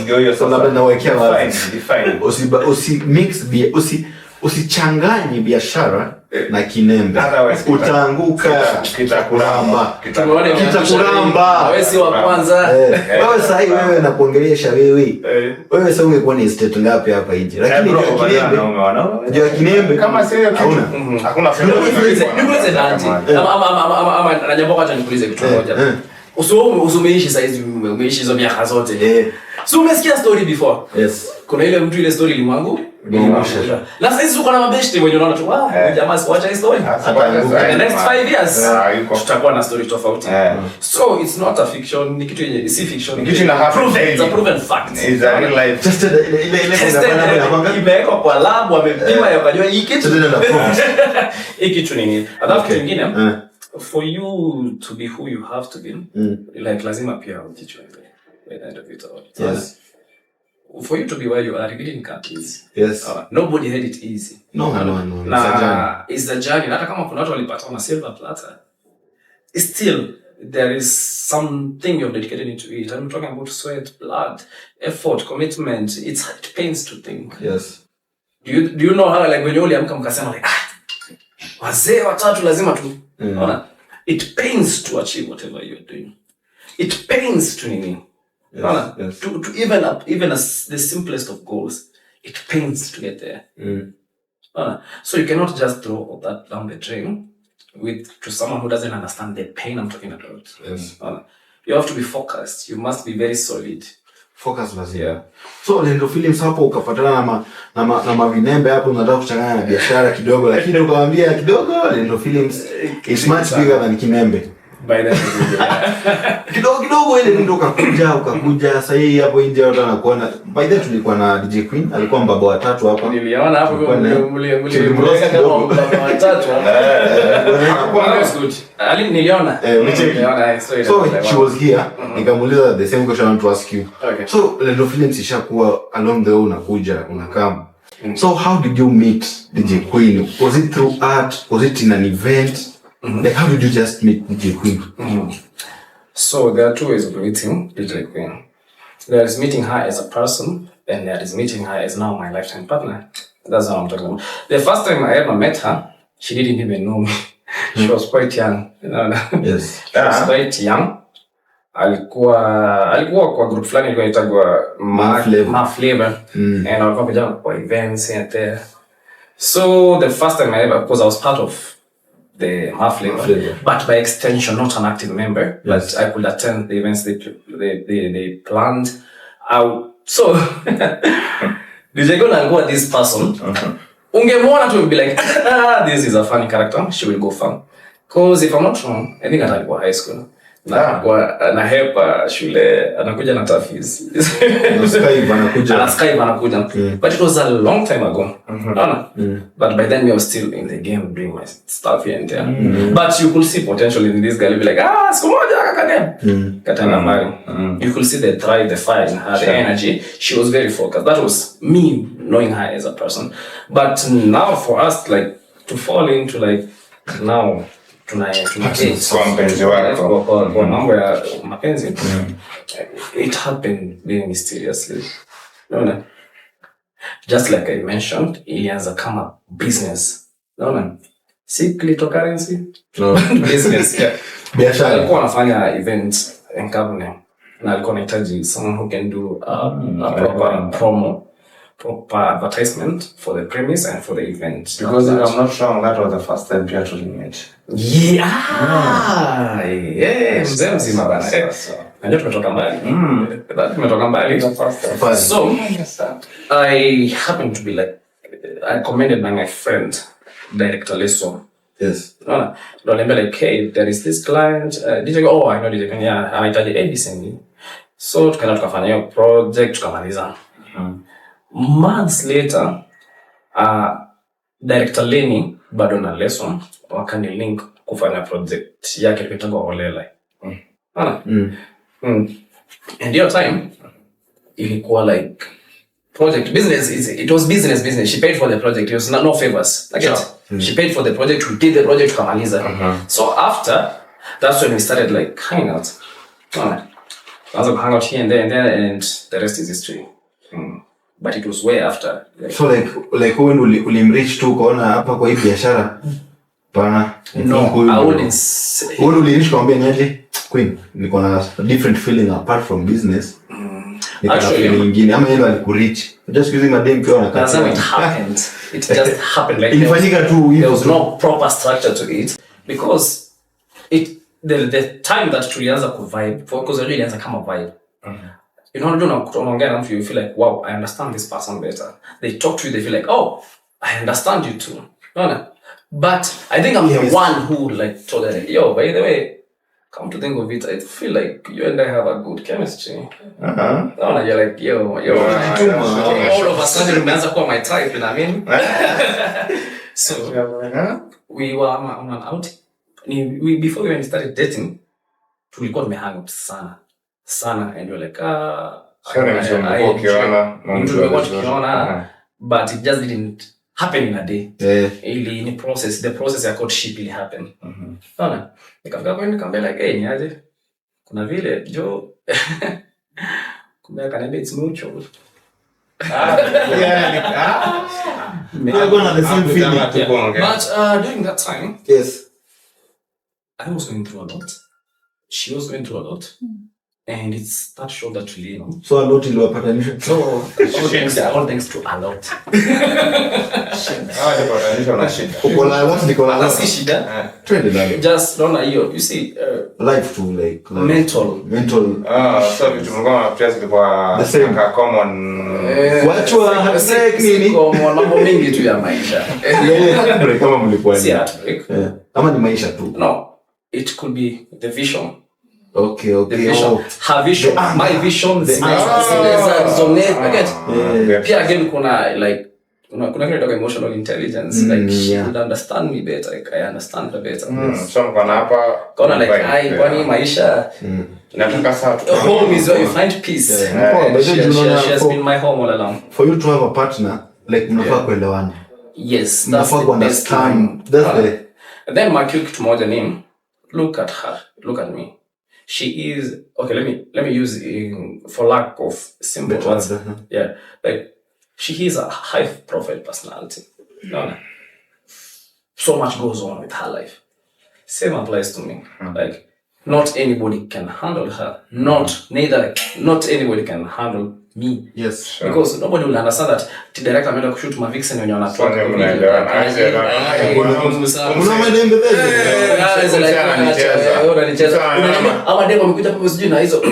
B: Ndio hiyo
D: sasa labda nawekea wazi. Usichanganye biashara na kinembe. Utaanguka kitakuramba.
C: Wewe si wa kwanza.
D: Wewe sasa wewe nakuongelesha wewe. Wewe sasa ungekuwa ni state ngapi hapa nje? Lakini ndio kinembe
B: kama sio kitu. Hakuna faida.
C: Nikuulize dante. Ama najambo acha nikuulize kitu moja. Usumeishi saizi umeishi hizo miaka zote. So umesikia story before?
D: Yes.
C: Kuna ile mtu ile story limwangu. Na saizi uko na mabeshte wenye unaona tu jamaa siacha story. The next 5 years tutakuwa na story tofauti. So it's not a fiction, ni kitu yenye si fiction.
B: Kitu ina happen daily.
C: It's a proven fact.
B: It's a real life.
D: Just ile
C: imewekwa kwa lab wamepima yakajua hii kitu. Hii kitu nini? Alafu kingine for you to be who you have to be, like lazima pia ujichwe by the end of it all.
D: Yes.
C: For you to be where you are, it didn't come easy.
D: Yes.
C: Nobody had it easy.
D: No.
C: It's a journey. Hata kama kuna watu walipata na silver platter, still there is something you're dedicated into it. I'm talking about sweat, blood, effort, commitment. It pains to think.
D: Yes.
C: Do you know how like when you uliamka mkasema like wazee watatu lazima tu. It pains to achieve whatever you're doing. It pains to nini. Yes. To even the simplest of goals, it pains to get there. So you cannot just throw all that down the drain to someone who doesn't understand the pain I'm talking about.
D: Yes.
C: You have to be focused. You must be very solid.
D: Focus lazima. Yeah. So Lendo Films hapo ukapatana na mavinembe hapo unataka kuchanganya na biashara kidogo lakini ukamwambia kidogo Lendo Films is much bigger than kinembe.
C: By then
D: kidogo ile ndio ukakuja sasa hii hapo nje watu wanakuona. By then tulikuwa na DJ Queen alikuwa mbaba watatu hapa.
C: Niliona hapo mlimweka kama mbaba watatu hapa. Niliona.
D: So she was here. Nikamuuliza the same question I want to ask you.
C: Okay.
D: So Lendo Films ishakuwa along the way unakuja unakam. So how did you meet DJ Queen? Was it through art? Was it in an event? Like how did you just meet DJ Queen?
C: So there are two ways of meeting DJ Queen. There is meeting her as a person, and there is meeting her as now my lifetime partner. That's what I'm talking about. The first time I ever met her, she didn't even know me. She was quite young.
D: Yes.
C: She was quite young. Alikuwa kwa group fulani ilikuwa inaitwa Ma Flavor. And alikuwa kuja kwa events and there. So the first time I ever, because I was part of the Flavor, but by extension, not an active member, yes. But I could attend the events they planned out. So, DJ Gona alikuwa this person. Ungemwona tu be like, this is a funny character. She will go fun. Because if I'm not wrong, I think alikuwa high school. Na hepa shule anakuja na tafis. Anaskive anakuja. But it was a long time ago. But by then we were still in the game doing my stuff here and there. But you could see potential in this guy. You'll be like, siku moja kakadem. Katana mari. You could see the drive, the fire in her, the energy. She was very focused. That was me knowing her as a person. But now for us like to fall into like now kwa mambo ya mapenzi, it happened very mysteriously. Unaona? Just like I mentioned, ilianza kama business. Unaona? Si cryptocurrency?
D: No.
C: Business, yeah.
D: Biashara.
C: Alikuwa anafanya events in Kabune. na alikuwa anahitaji someone who can do a proper promo, proper advertisement for the premise and for the event.
B: Because if I'm not wrong, that was the first time Pia met.
C: Mzee mzima bana. Ndio tumetoka mbali. Tumetoka mbali. So I happened to be like, I commended by my friend, Director Leso.
D: Yes.
C: No, like, hey, there is this client. DJ go, oh, I know DJ. Yeah, anahitaji ABC. So tukaenda tukafanya hiyo project tukamaliza. Months later, Director Lenny bado na Leso wakani link kufanya project yake ilikuwa Olela. And your time ilikuwa like project business, it was business. She paid for the project. It was no favors. Like she paid for the project. We did the project tukamaliza. So after, that's when we started like hanging out. Hang out here and there, and the rest is history. But it was way after.
D: So like when ulimreach tu ukaona hapa kwa hii biashara pana.
C: No, I wouldn't say.
D: When ulimreach kwambia niaje Queen, niko na different feeling apart from business. Actually nyingine ama yeye alikureach. Just using my damn phone
C: that's how it happened. It just happened like
D: ilifanyika tu hivyo.
C: There was no proper structure to it because the time that tulianza ku vibe because really ilianza kama vibe. You know, unaongea na mtu you feel like, wow, I understand this person better. They talk to you, they feel like, oh, I understand you too. No. But I think I'm the one who like told her, yo, by the way, come to think of it, I feel like you and I have a good chemistry. No, you're like, yo, all of a sudden umeanza kuwa my type, you know what I mean? So, we were on an outing. Before we even started dating, tulikuwa tumehang out sana, and we're like, but it just didn't happen in a day. Ili ni process, the process ya courtship ili happen. Unaona? Nikafika kwa nikamwambia like, hey, niaje? Kuna vile jo kumbe kaniambia it's mutual.
D: We're gonna the same feeling.
C: But during that time,
D: yes,
C: I was going through a lot. She was going through a lot. And it's that show that really, you know.
D: So a lot iliwapatanisha.
C: So all thanks to a lot.
D: Ukola lot nikola lot.
C: That's shida.
D: Twende ndani.
C: Just don't hiyo. You see
D: life to like
C: mental.
B: So vitu mngoma pia zilikuwa ka common.
D: Wachwa break nini?
C: Kwa mambo mengi tu ya maisha.
D: Break kama mlikuwa.
C: Si heartbreak.
D: Ama ni maisha tu.
C: No. It could be the vision.
D: Okay.
C: The vision. Her vision, my vision, the Pia again kuna like kuna kitu emotional intelligence, like she would understand me better, like I understand her better.
B: So kuna hapa
C: kuna like kwani maisha
B: nataka saa
C: home is where you find peace. She has been my home all along.
D: For you to have a partner, like mnafaa kuelewana.
C: Yes, that's the best time. And then my kitu moja name, look at her, look at me. She is okay. Let me use for lack of simple words. Yeah, like she is a high profile personality. No. So much goes on with her life. Same applies to me. Like not anybody can handle her. Not anybody can handle me.
D: Yes,
C: sure. Because nobody will understand that the director ameenda kushoot ma vixen wenye wanatoka ama demo amekuja hapo sijui na hizo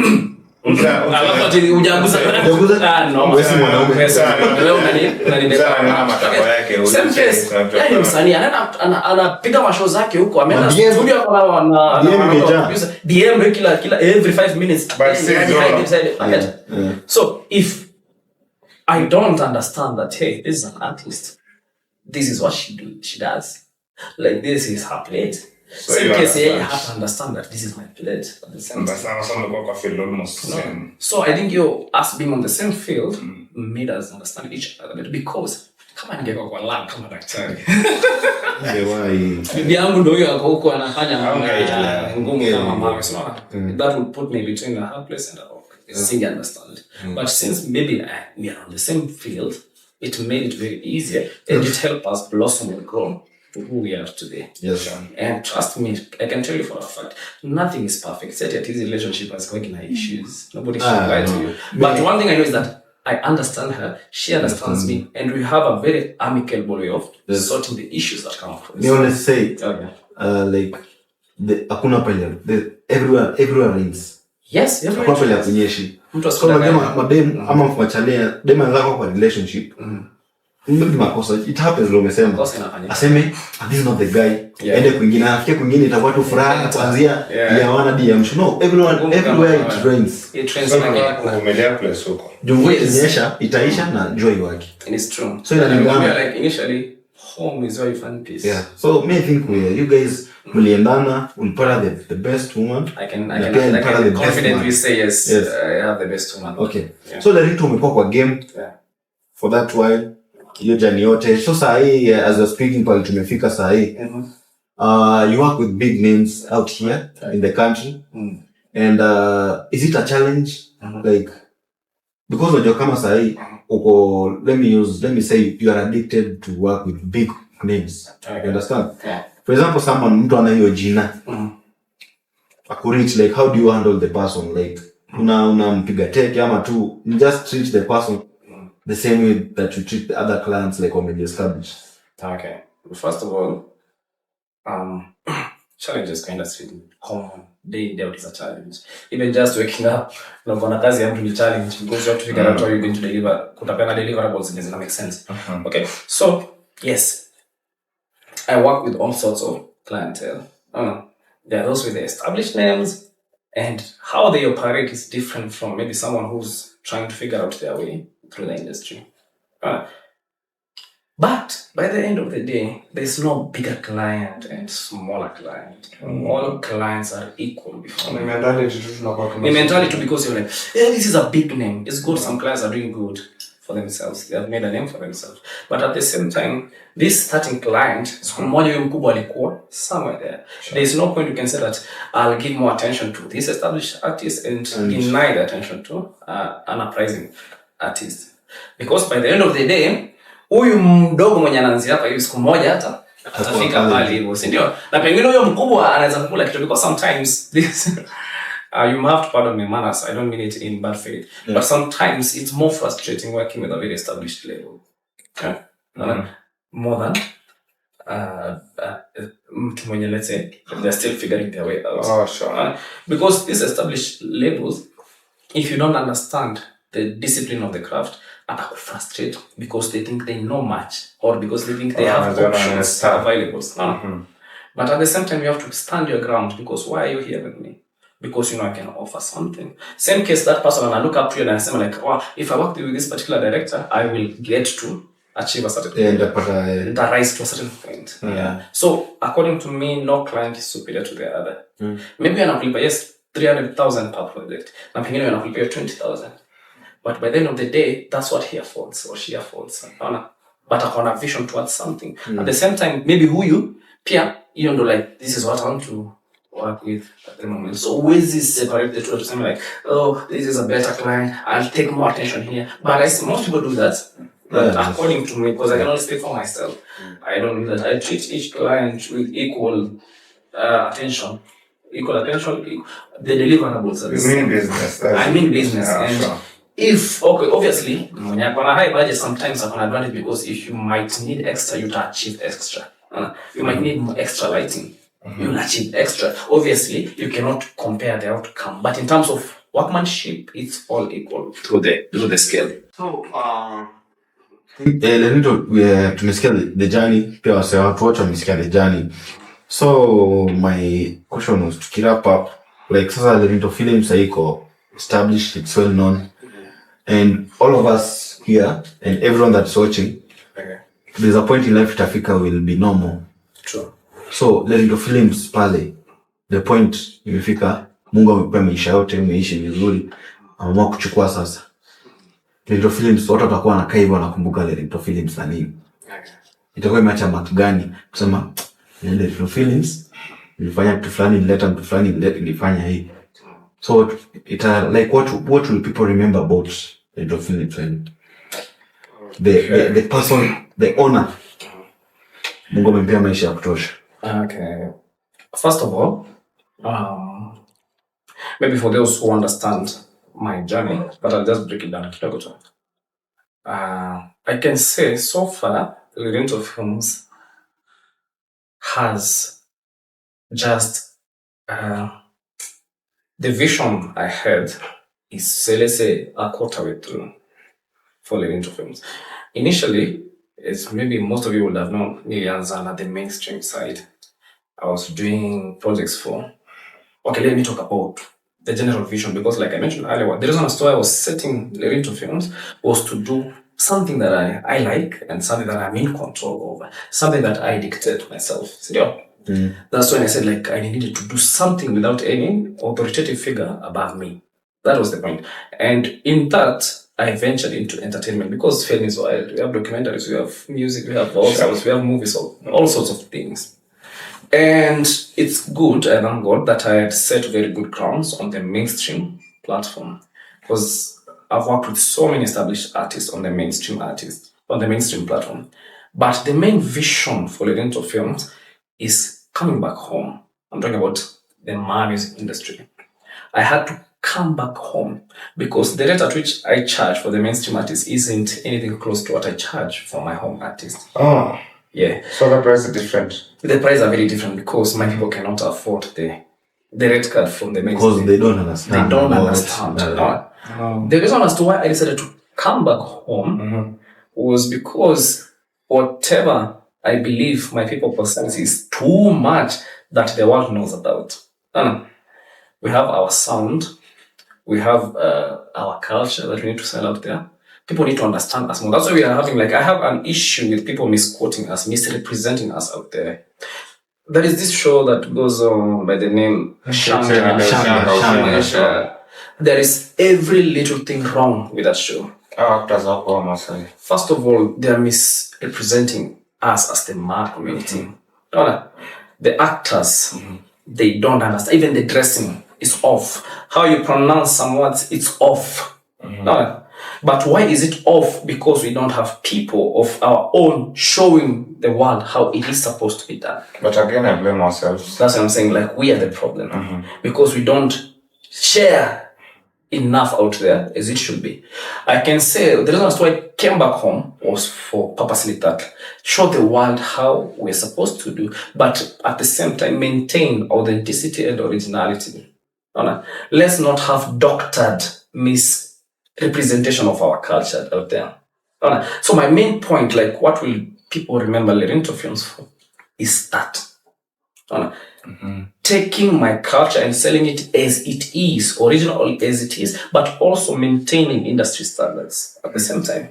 C: alafu hujaguza wewe si mwanaume wewe unanibeba matakwa yake yani msanii anapiga mashow zake huko ameenda studio kwa na DM kila every 5 minutes. So if I don't understand that, hey, this is an artist, this is what she does, like this is her plate. So same case, you have to understand that this is my plate. At the same time. So I think us being on the same field made us understand each other better because kama ningekuwa kwa lab kama daktari. Bibi yangu ndio hiyo ako huko anafanya mambo ngumu kama mawe. That would put me between a hard place and a rock. I understand. But since maybe we are on the same field, it made it very easier and it helped us blossom and grow who we are today.
D: Yes.
C: And trust me, I can tell you for a fact, nothing is perfect. Set that his relationship has got issues. Nobody should lie to you. But one thing I know is that I understand her, she understands me, and we have a very amicable way of sorting the issues that come across.
D: They always say, like, hakuna pale, everywhere rains.
C: Yes,
D: hakuna pale kunyeshi. So madem ama mfachalea, dem anataka kwa relationship. Maybe makosa, it happens lo umesema. Aseme, this is not the guy. Ende kwingine, afikia kwingine itakuwa tu furaha kuanzia ya wana DM. No, everywhere it rains.
C: It rains like
B: umelea place huko.
D: Jumbo ikinyesha itaisha na joy wake.
C: And it's true.
D: So
C: like initially home is where you find peace.
D: Yeah. So me think you guys mliendana, ulipata the best woman.
C: I can confidently say yes. I have the best woman.
D: Okay. Yeah. So Lerito umekuwa kwa game for that while. Hiyo jani yote. So saa hii as a speaking pale tumefika saa hii. You work with big names out here in the country. And is it a challenge? Like, because unajua kama saa hii uko, let me say you are addicted to work with big names. You understand? For example, someone mtu ana hiyo jina. Akureach, like how do you handle the person? Like unampiga teke ama tu just treat the person the same way that you treat the other clients like already established.
C: Okay. First of all, challenges kind of common. Day in day out is a challenge. Even just waking up, unaona kazi ya mtu ni challenge because you have to figure out how you're going to deliver. Kutapena deliverables in that make sense. Okay. So, yes. I work with all sorts of clientele. There are those with the established names, and how they operate is different from maybe someone who's trying to figure out their way through the industry. But by the end of the day, there's no bigger client and smaller client. All clients are equal before me. Mentality because you're like, this is a big name. It's good. Some clients are doing good for themselves. They have made a name for themselves. But at the same time, this starting client, somewhere there. There's no point you can say that I'll give more attention to this established artist and deny the attention to an uprising artist. Because by the end of the day, huyu mdogo mwenye anaanzia hapa hivi siku moja hata atafika pale hivyo, si ndio? Na pengine huyo mkubwa anaweza kukula kitu because sometimes this you have to pardon me manners, I don't mean it in bad faith, but sometimes it's more frustrating working with a very established label. Okay? More than mtu mwenye, let's say they're still figuring their way out.
B: Oh, sure.
C: Because these established labels, if you don't understand the discipline of the craft, frustrate because they think they know much or because they think they have options available. But at the same time, you have to stand your ground because why are you here with me? Because you know I can offer something. Same case, that person, and I look up to you and I say like, oh, if I work with this particular director, I will get to achieve a certain point. The rise to a certain point. So according to me, no client is superior to the other. Maybe you're not 300,000 per project. Na pengine you're not 20,000. But by the end of the day, that's what he affords or she affords. But I want a vision towards something. At the same time, maybe who you, Pia, you know, like, this is what I want to work with at the moment. So always is separate the two to say like, oh, this is a better client. I'll take more attention here. But I see most people do that. But according to me, because I can only speak for myself, I don't do that. I treat each client with equal attention. The deliverables.
B: You mean business?
C: I mean business. And
B: sure.
C: If, okay, obviously, when you're on a high budget, sometimes I can advantage because if you might need extra, you can achieve extra. You might need more extra lighting. You'll achieve extra. Obviously, you cannot compare the outcome. But in terms of workmanship, it's all equal through the scale.
D: So, tumesikia the journey, pia wase watu wote wamesikia the journey. So, my question was to wrap up, like, sasa Lerito Films haiko established, it's well known. And all of us here and everyone that's watching, there's a point in life itafika will be normal.
C: True.
D: So, Lerito Films pale, the point imefika, Mungu amekupa maisha yote, umeishi vizuri, ameamua kuchukua sasa. Lerito Films, watu watakuwa wanakaa hivyo wanakumbuka Lerito Films na nini? Itakuwa imeacha mark gani? Kusema, Lerito Films, nilifanya kitu fulani, nileta mtu fulani, nilifanya hii. So, like, what will people remember about Lerito Films and the person, the owner Mungu amempea maisha ya kutosha.
C: Okay. First of all, maybe for those who understand my journey, but I'll just break it down. I can say so far, Lirento Films has just the vision I had is, say, let's say, a quarter way through for Lirento Films. Initially, it's maybe most of you would have known Nilianza at the mainstream side. I was doing projects for. Okay, let me talk about the general vision, because like I mentioned earlier, the reason as to why I was setting Lirento Films was to do something that I like and something that I'm in control of, something that I dictate myself. That's when I said like I needed to do something without any authoritative figure above me. That was the point. And in that, I ventured into entertainment, because film is wild. We have documentaries, we have music, we have also, we have movies, all sorts of things. And it's good, and thank God, that I had set very good grounds on the mainstream platform, because I've worked with so many established artists on the mainstream platform. But the main vision for Lirento Films is coming back home. I'm talking about the music industry. I had to come back home, because the rate at which I charge for the mainstream artist isn't anything close to what I charge for my home artist.
B: Oh.
C: Yeah.
B: So the price is different?
C: The prices are very different, because my people cannot afford the rate card from the mainstream.
D: Because they don't understand.
C: They don't understand. No. The reason as to why I decided to come back home was because whatever I believe my people possess is too much that the world knows about. We have our sound, we have our culture that we need to sell out there. People need to understand us more. That's why we are having, like, I have an issue with people misquoting us, misrepresenting us out there. There is this show that goes on by the name Shanga. There is every little thing wrong with that show. First of all, they are misrepresenting us as the Ma community. The actors, they don't understand. Even the dressing is off. How you pronounce some words, it's off. But why is it off? Because we don't have people of our own showing the world how it is supposed to be done.
B: But again, I blame ourselves.
C: That's what I'm saying. Like, we are the problem. Because we don't share enough out there as it should be. I can say the reason why I came back home was for purposely that. Show the world how we're supposed to do, but at the same time maintain authenticity and originality. Let's not have doctored misrepresentation of our culture out there. So my main point, like, what will people remember Lirento Films for, is that. Taking my culture and selling it as it is, original as it is, but also maintaining industry standards at the same time.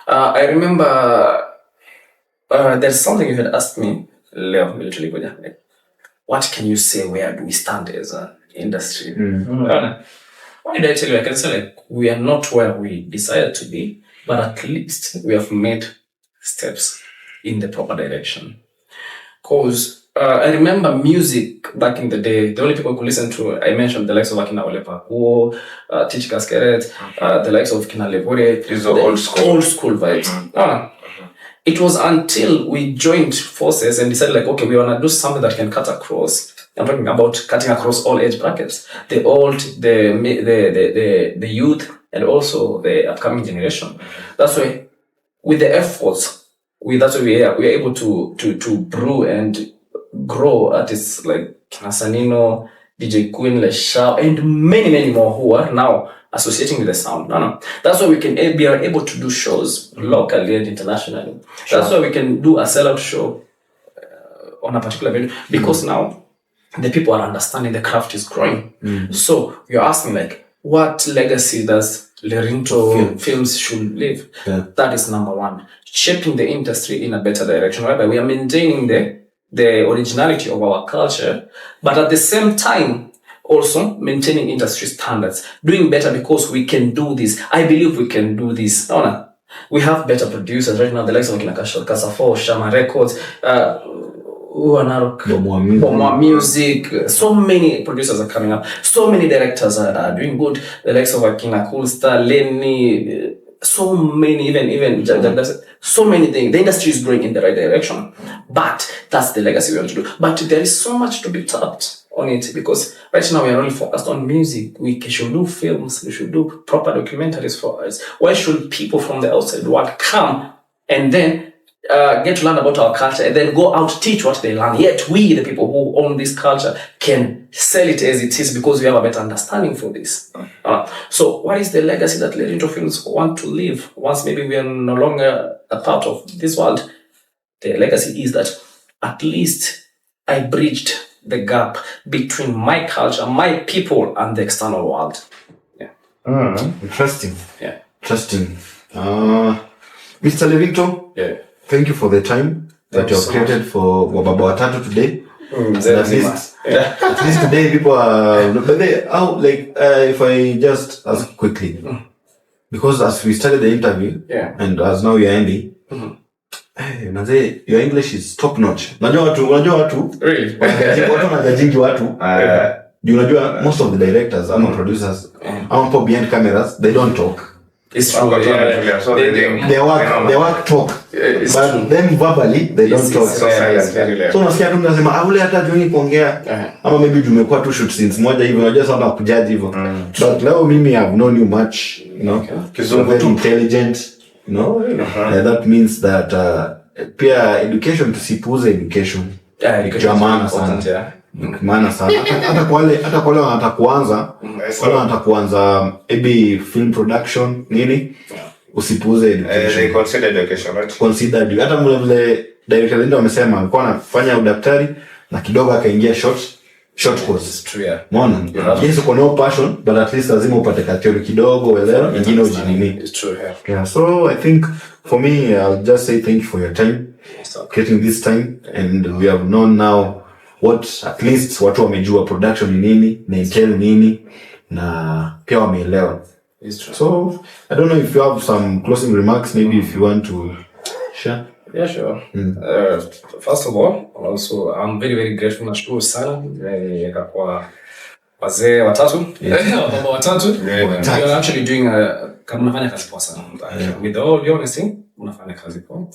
C: I remember there's something you had asked me, Leo, literally, like, what can you say, where do we stand as an industry? Why did I tell you? I can say, like, we are not where we desire to be, but at least we have made steps in the proper direction. Because I remember music back in the day, the only people who could listen to, I mentioned the likes of Akina Olepa, Tich Kaskeret, the likes of Kina Lebore.
B: These are old school
C: vibes. It was until we joined forces and decided, like, okay, we want to do something that can cut across. I'm talking about cutting across all age brackets. The old, the youth, and also the upcoming generation. That's why, with the efforts, that's why we are able to brew and grow artists like Kinasanino, DJ Queen, Lesha, and many more who are now associating with the sound. That's why we can be able to do shows locally and internationally. That's why we can do a sellout show on a particular venue, because now the people are understanding the craft is growing. So you're asking, like, what legacy does Lirento Films should leave? That is number one. Shaping the industry in a better direction, whereby we are maintaining the originality of our culture, but at the same time also maintaining industry standards, doing better, because we can do this. I believe we can do this. We have better producers right now, the likes of Kasafo, Shama Records, Bomwa Music. So many producers are coming up. So many directors are doing good. The likes of Akina Coolstar, Lenny, so many, so many things. The industry is going in the right direction, but that's the legacy we want to do. But there is so much to be tapped on it, because right now we are only focused on music. We should do films, we should do proper documentaries for us. Why should people from the outside world come and then get to learn about our culture and then go out teach what they learn? Yet we, the people who own this culture, can sell it as it is because we have a better understanding for this. So what is the legacy that Lerinto Films want to leave once maybe we are no longer a part of this world? The legacy is that at least I bridged the gap between my culture, my people, and the external world. Yeah.
D: Interesting.
C: Yeah.
D: Interesting. Mr. Lerinto,
C: yeah,
D: thank you for the time that you have created for WABABA WATATU today. At least today people are, but if I just ask quickly, because as we started the interview, and as now we are ending, hey, manze, your English is top notch. Unajua watu. Really? Watu wanajingi watu. Unajua most of the directors ama producers ama po behind cameras, they don't talk.
C: It's true.
D: So they work talk. But them verbally they don't talk. So unasikia tu mnasema ule hata juni kuongea ama maybe tumekuwa tu shoot scenes moja hivi, unajua sana kujaji hivyo. But leo mimi have known you much, very intelligent, that means that pia education, tusipuuze education. Maana sana. Maana sana. Hata kwa wale wanataka kuanza maybe film production nini, usipuuze education.
B: They consider education, right?
D: Consider. Hata mle director ndio amesema alikuwa anafanya udaktari na kidogo akaingia short course.
C: True, yeah.
D: Mona. Yes, uko no passion, but at least lazima upate theory kidogo uelewa nyingine ujinini.
C: It's true, yeah.
D: Yeah, so I think for me I'll just say thank you for your time, creating this time, and we have known now what at least watu wamejua production ni nini, na entail nini, na pia wameelewa.
C: It's true.
D: So I don't know if you have some closing remarks, maybe if you want to share.
C: Yeah, sure. First of all, also I'm very very grateful, nashukuru sana kwa wazee watatu, WABABA WATATU. You are actually doing kama unafanya kazi poa sana. With all the honesty, unafanya kazi poa.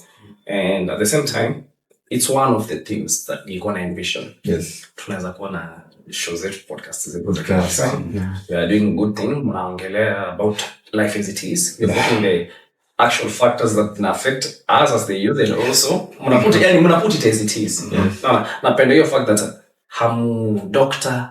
C: And at the same time, it's one of the things that you're gonna envision.
D: Yes.
C: Tunaweza kuwa na shows zetu, podcasts zetu. We are doing good thing. Mnaongelea about life as it is. We're putting the actual factors that can affect us as the youth, and also mnaput it as it is. Napenda hiyo fact that hamu doctor,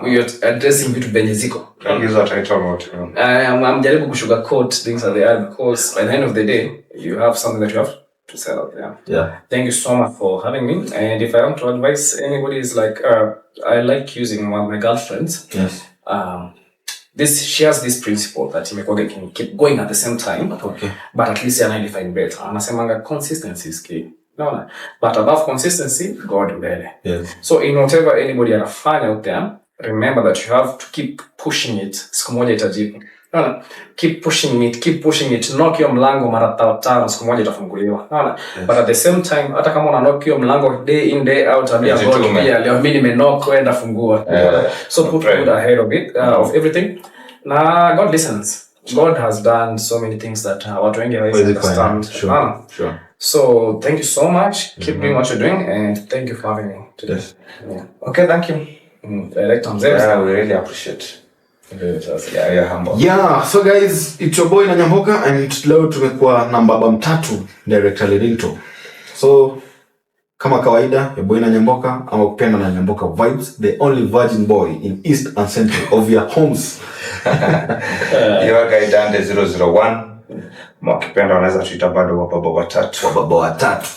C: we are addressing vitu benye ziko.
B: Is what I talk about.
C: I'm jaribu kusugarcoat things at the end, because by the end of the day you have something that you have to sell out there.
D: Yeah.
C: Thank you so much for having me. And if I want to advise anybody, is like I like using one of my girlfriends.
D: Yes.
C: She has this principle that imekuwa can keep going at the same time.
D: Okay.
C: But at least you're define better. Anasemanga consistency is key. No. But above consistency, God mbele.
D: Yes.
C: So in whatever anybody anafanya out there, remember that you have to keep pushing it. Siku moja itajibu. No. Keep pushing it. Knock your mlango mara 5, siku moja itafunguliwa. No. Yes. But at the same time, hata kama una knock your mlango day in day out, ambia God pia leo mimi nimeknock kwenda fungua. So put God ahead of it, of everything. Na God listens. God has done so many things that watu wengi hawezi understand.
D: Sure.
C: So thank you so much. Keep doing what you're doing, and thank you for having me today.
D: Yes.
C: Yeah. Okay, thank you.
B: We really appreciate. Yeah, humble.
D: Yeah, so guys, it's your boy Nanyamboka, and leo tumekuwa na mbaba mtatu, director Lerinto. So kama kawaida, your boy Nanyamboka, ama kupenda Nanyamboka vibes, the only virgin boy in east and central of your homes.
B: Your guy Dande 001. Mwakipenda wanaweza tuita bado WABABA WATATU.
D: WABABA WATATU.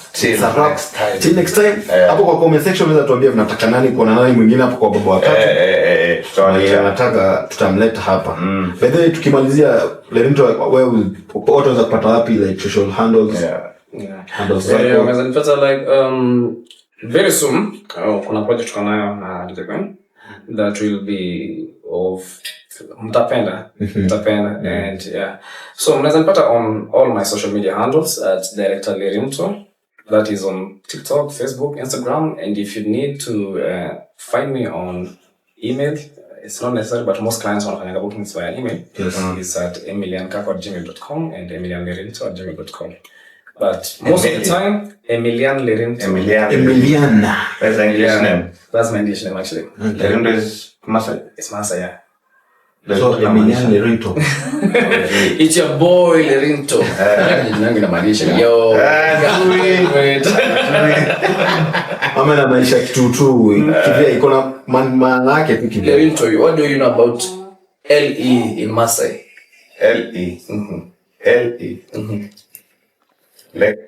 B: Till
D: next time. Hapo kwa comment section unaweza tuambia mnataka nani, kuna nani mwingine hapo kwa WABABA WATATU. Nataka tutamleta hapa. By the way, tukimalizia Lerinto, wewe watu wanaweza kupata wapi, like social handles? Handles.
C: Unaweza nipata like very soon. Kuna project tukanayo na Design that will be of mtapenda. And yeah, so mnaweza nipata on all my social media handles at Director Lerinto. That is on TikTok, Facebook, Instagram, and if you need to find me on email, it's not necessary, but most clients wanafanya bookings via email.
D: Yes.
C: It's at emiliankako@gmail.com and emilianlerinto@gmail.com. But most of the time, Emilian Lerinto.
D: Emiliana.
B: That's the English name.
C: That's my English name, actually.
B: Lerinto is Masai.
C: It's Masa, yeah.
D: So Emilian Lerinto.
C: It's your boy Lerinto. Yo. Wait.
D: Ama na maisha kitu tu kivya iko na maana yake tu kivya.
C: Lerinto, what do you know about LE in Masai?
B: LE. LE. Like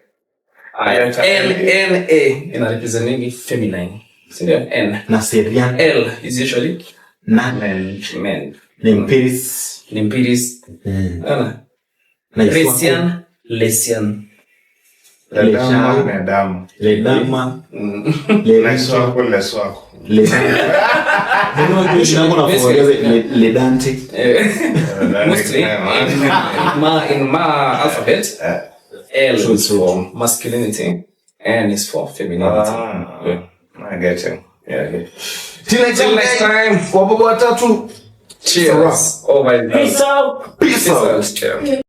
C: LNA in representing feminine. N.
D: Na Syrian.
C: L is usually
D: men. Nimpiris.
C: Ana. Christian, Lesian.
B: Ledama. Leswako.
D: Ledante.
C: Mostly in my alphabet, L is for masculinity, N is for femininity.
B: I get you. Yeah.
D: Till next time. WABABA WATATU.
C: Cheers. Oh my God. Peace out. Cheers.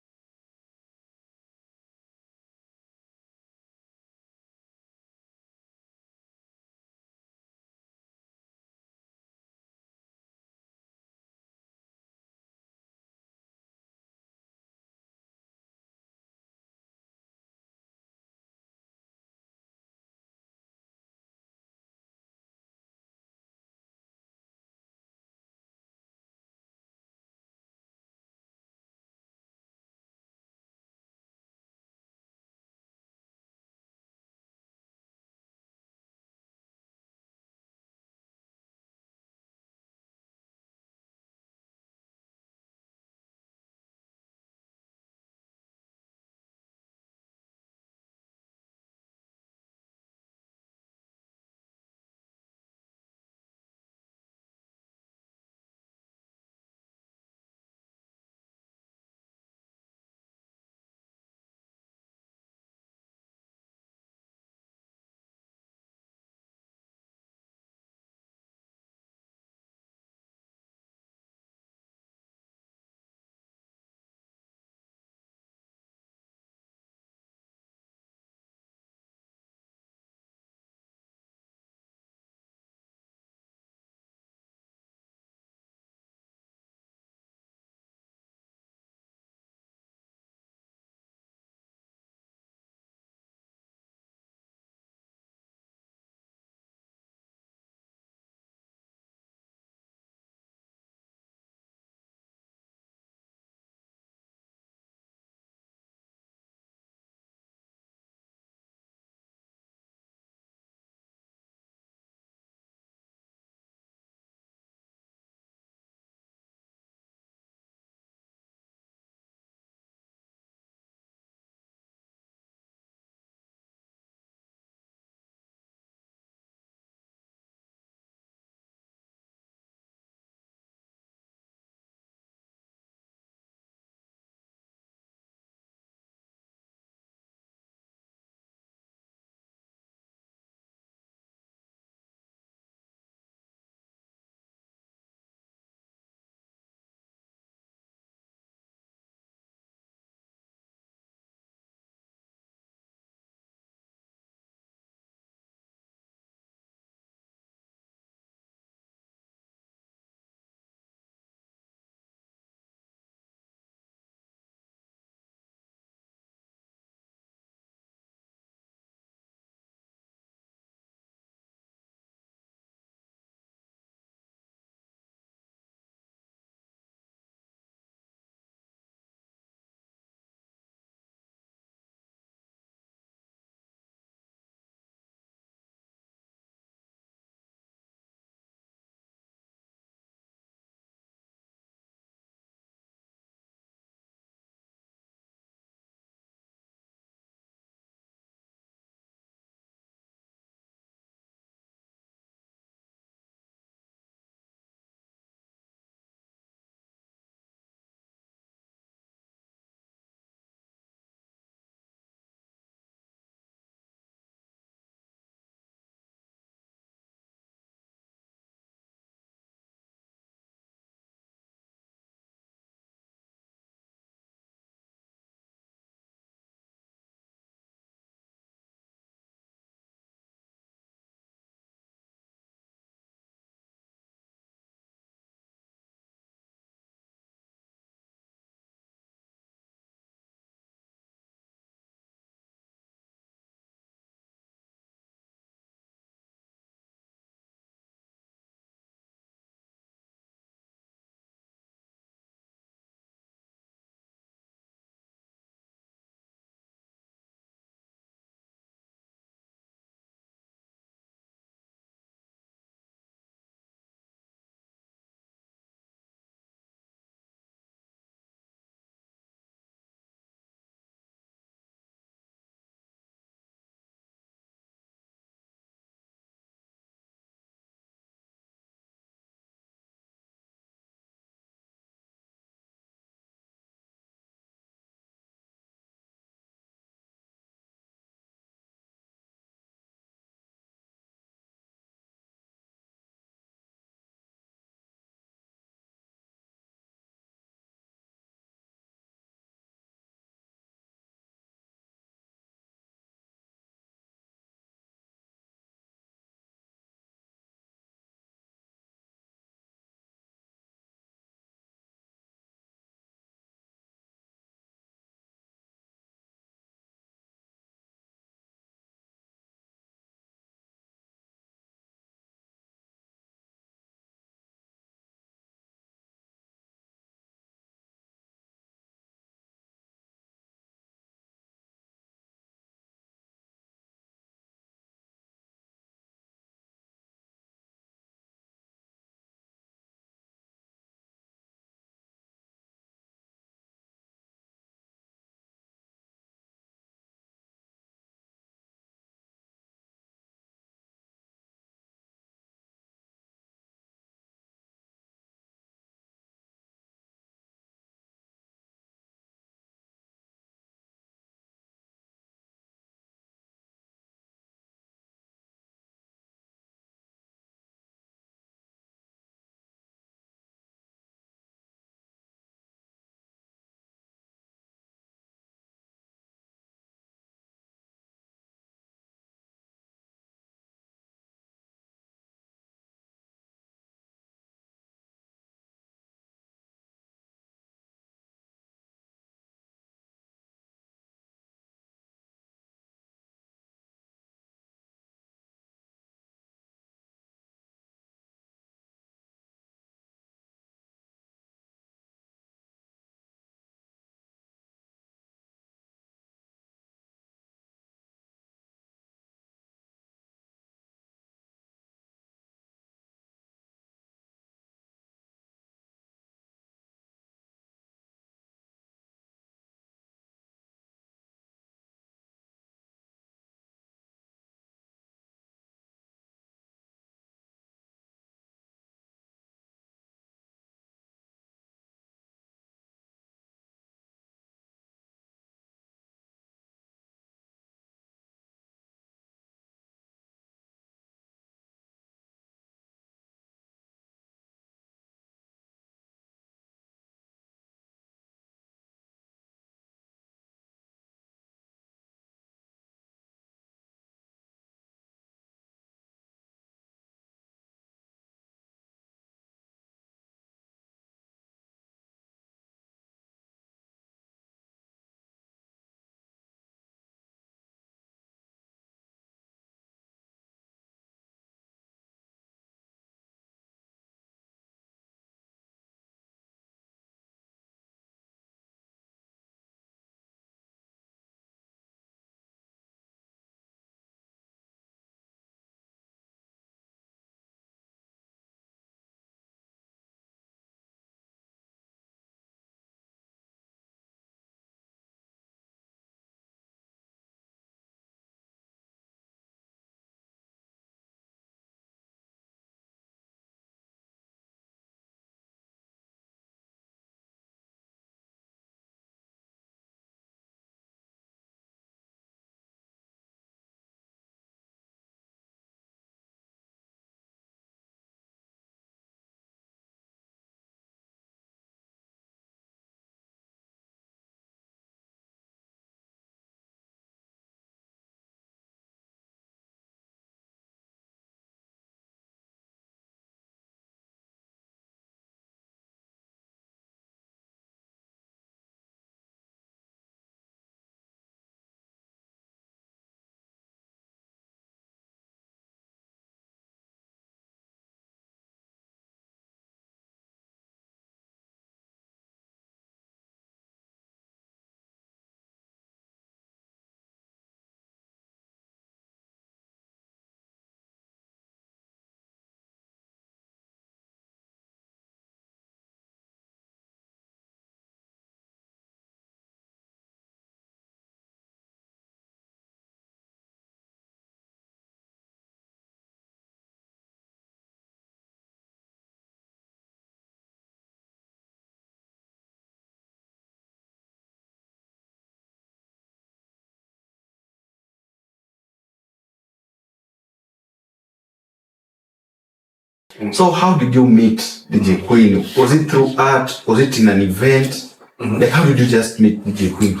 D: So how did you meet DJ Queen? Was it through art? Was it in an event? Like how did you just meet DJ Queen?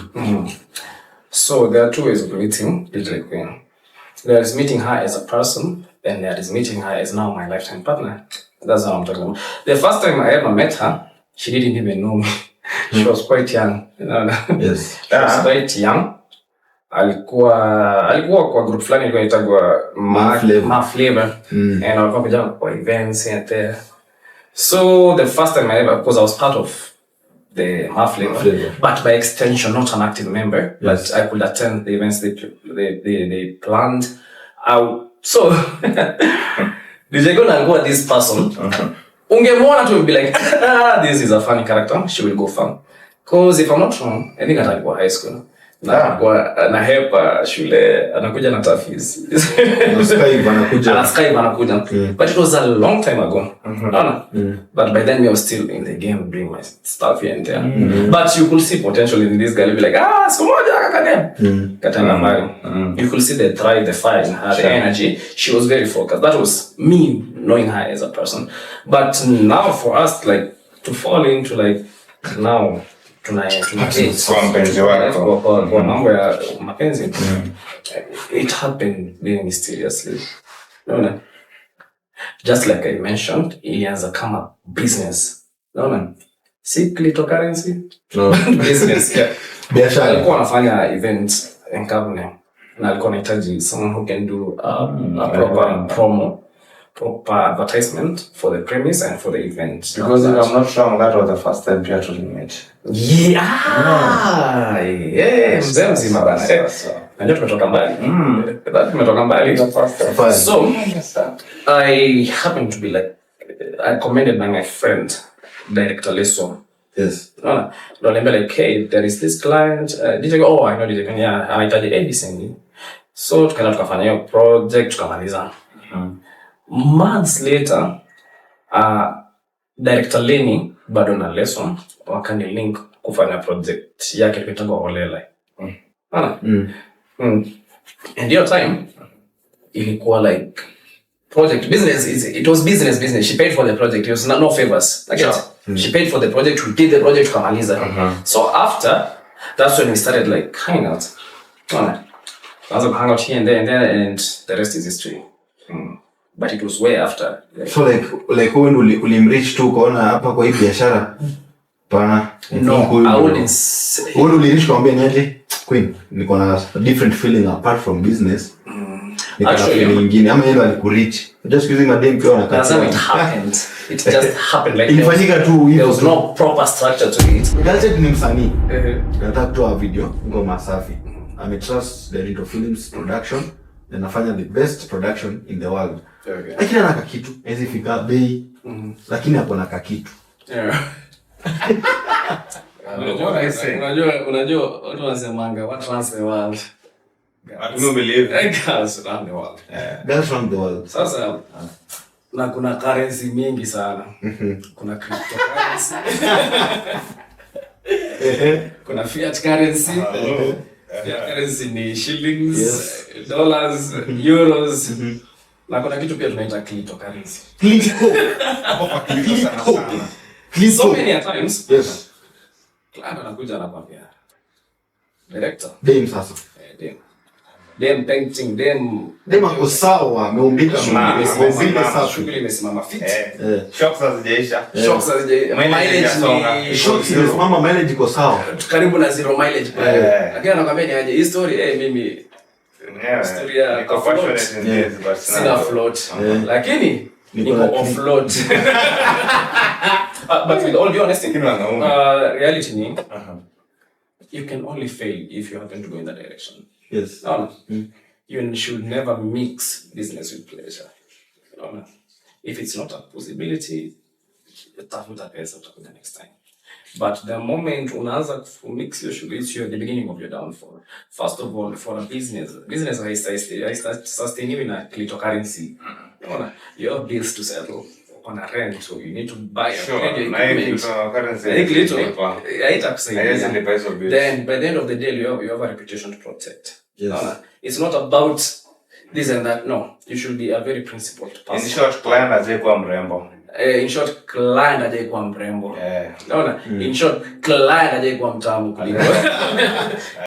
C: So there are two ways of meeting DJ Queen. There is meeting her as a person, and there is meeting her as now my lifetime partner. That's what I'm talking about. The first time I ever met her, she didn't even know me. She was quite young.
D: Yes.
C: She was quite young. Alikuwa kwa group fulani ilikuwa inaitwa Ma Flavor. And alikuwa kuja kwa events and there. So the first time I ever, because I was part of the Ma Flavor, but by extension, not an active member, but I could attend the events they planned. So DJ Gona alikuwa this person. Ungemwona tu be like, this is a funny character. She will go fun. Because if I'm not wrong, I think alikuwa high school. Na hepa shule anakuja na tafis. Anaskive anakuja. But it was a long time ago. But by then we were still in the game doing my stuff here and there. But you could see potential in this guy. Be like, so moja kakadem. Katana mali. You could see the drive, the fire in her, the energy. She was very focused. That was me knowing her as a person. But now for us, like, to fall into like, now, it happened very mysteriously. No. Just like I mentioned, ilianza kama business. No. See cryptocurrency?
D: No.
C: Business, yeah.
D: Biashara.
C: Alikuwa anafanya events in Kabune. Na alikuwa anahitaji someone who can do a proper promo, proper advertisement for the premise and for the event.
B: Because if I'm not wrong, that was the first time Pietro met.
C: Yeah. Mzee mzima bana. Najua tumetoka mbali. Tumetoka mbali. So, I happened to be like, I commended by my friend, Director Leso.
D: Yes.
C: No, like, hey, there is this client. DJ go, I know DJ. Yeah, anahitaji ABC. So, tukaenda tukafanya hiyo project, tukamaliza. Months later, Director Lenny, bado na Leso, wakani link kufanya project yake ilikuwa Olela. And your time, ilikuwa like project business. It was business. She paid for the project. It was no favors. Like she paid for the project. We did the project. So after, that's when we started like hanging out. Hang out here and there, and the rest is history. But it was way after.
D: So like when ulimreach tu ukaona hapa kwa hii biashara pana.
C: No, I wouldn't say.
D: When ulimreach kwambia niaje Queen, niko na different feeling apart from business. Actually nyingine ama yeye alikureach. Just using my damn pure
C: account. It happened. It just happened like
D: ilifanyika tu hivyo.
C: There was no proper structure to it.
D: Gadget ni msanii. Nataka kutoa video ngoma safi. Trust the Rito Films production. Nafanya the best production in the world. Okay. Lakini ana kakitu, hizi fika bei. Lakini hapo na kakitu.
C: Yeah. Unajua watu wanasemanga what runs the world.
B: I don't believe
C: girls run the world.
D: Girls run the world.
C: Sasa na kuna currency mingi sana. Kuna cryptocurrency. Kuna fiat currency. Fiat currency ni shillings, dollars, euros. Na kuna kitu pia tunaita cryptocurrency. So many times.
D: Yes.
C: Client anakuja anakwambia. Director.
D: Dem sasa.
C: Dem painting,
D: dem ako sawa, ameumbika
C: shughuli imesimama fit.
B: Shocks hazijaisha.
C: Shocks
D: imesimama, mileage iko sawa.
C: Karibu na zero mileage pale. Lakini anakwambia ni aje hii story mimi story ya sina float. Lakini niko off float. But with all due honesty, reality ni you can only fail if you happen to go in that direction.
D: Yes.
C: You should never mix business with pleasure. If it's not a possibility, tafuta pesa utakuja next time. But the moment unaanza mix your sugar, it's the beginning of your downfall. First of all, for a business sustain even a cryptocurrency. You have bills to settle on a rent, so you need to buy a equipment. Then by the end of the day, you have a reputation to protect.
D: Yes.
C: It's not about this and that. No, you should be a very principled person.
B: In short, client aje kwa mrembo.
C: In short, client aje kwa mrembo. Naona? In short, client aje kwa mtamu kuliko.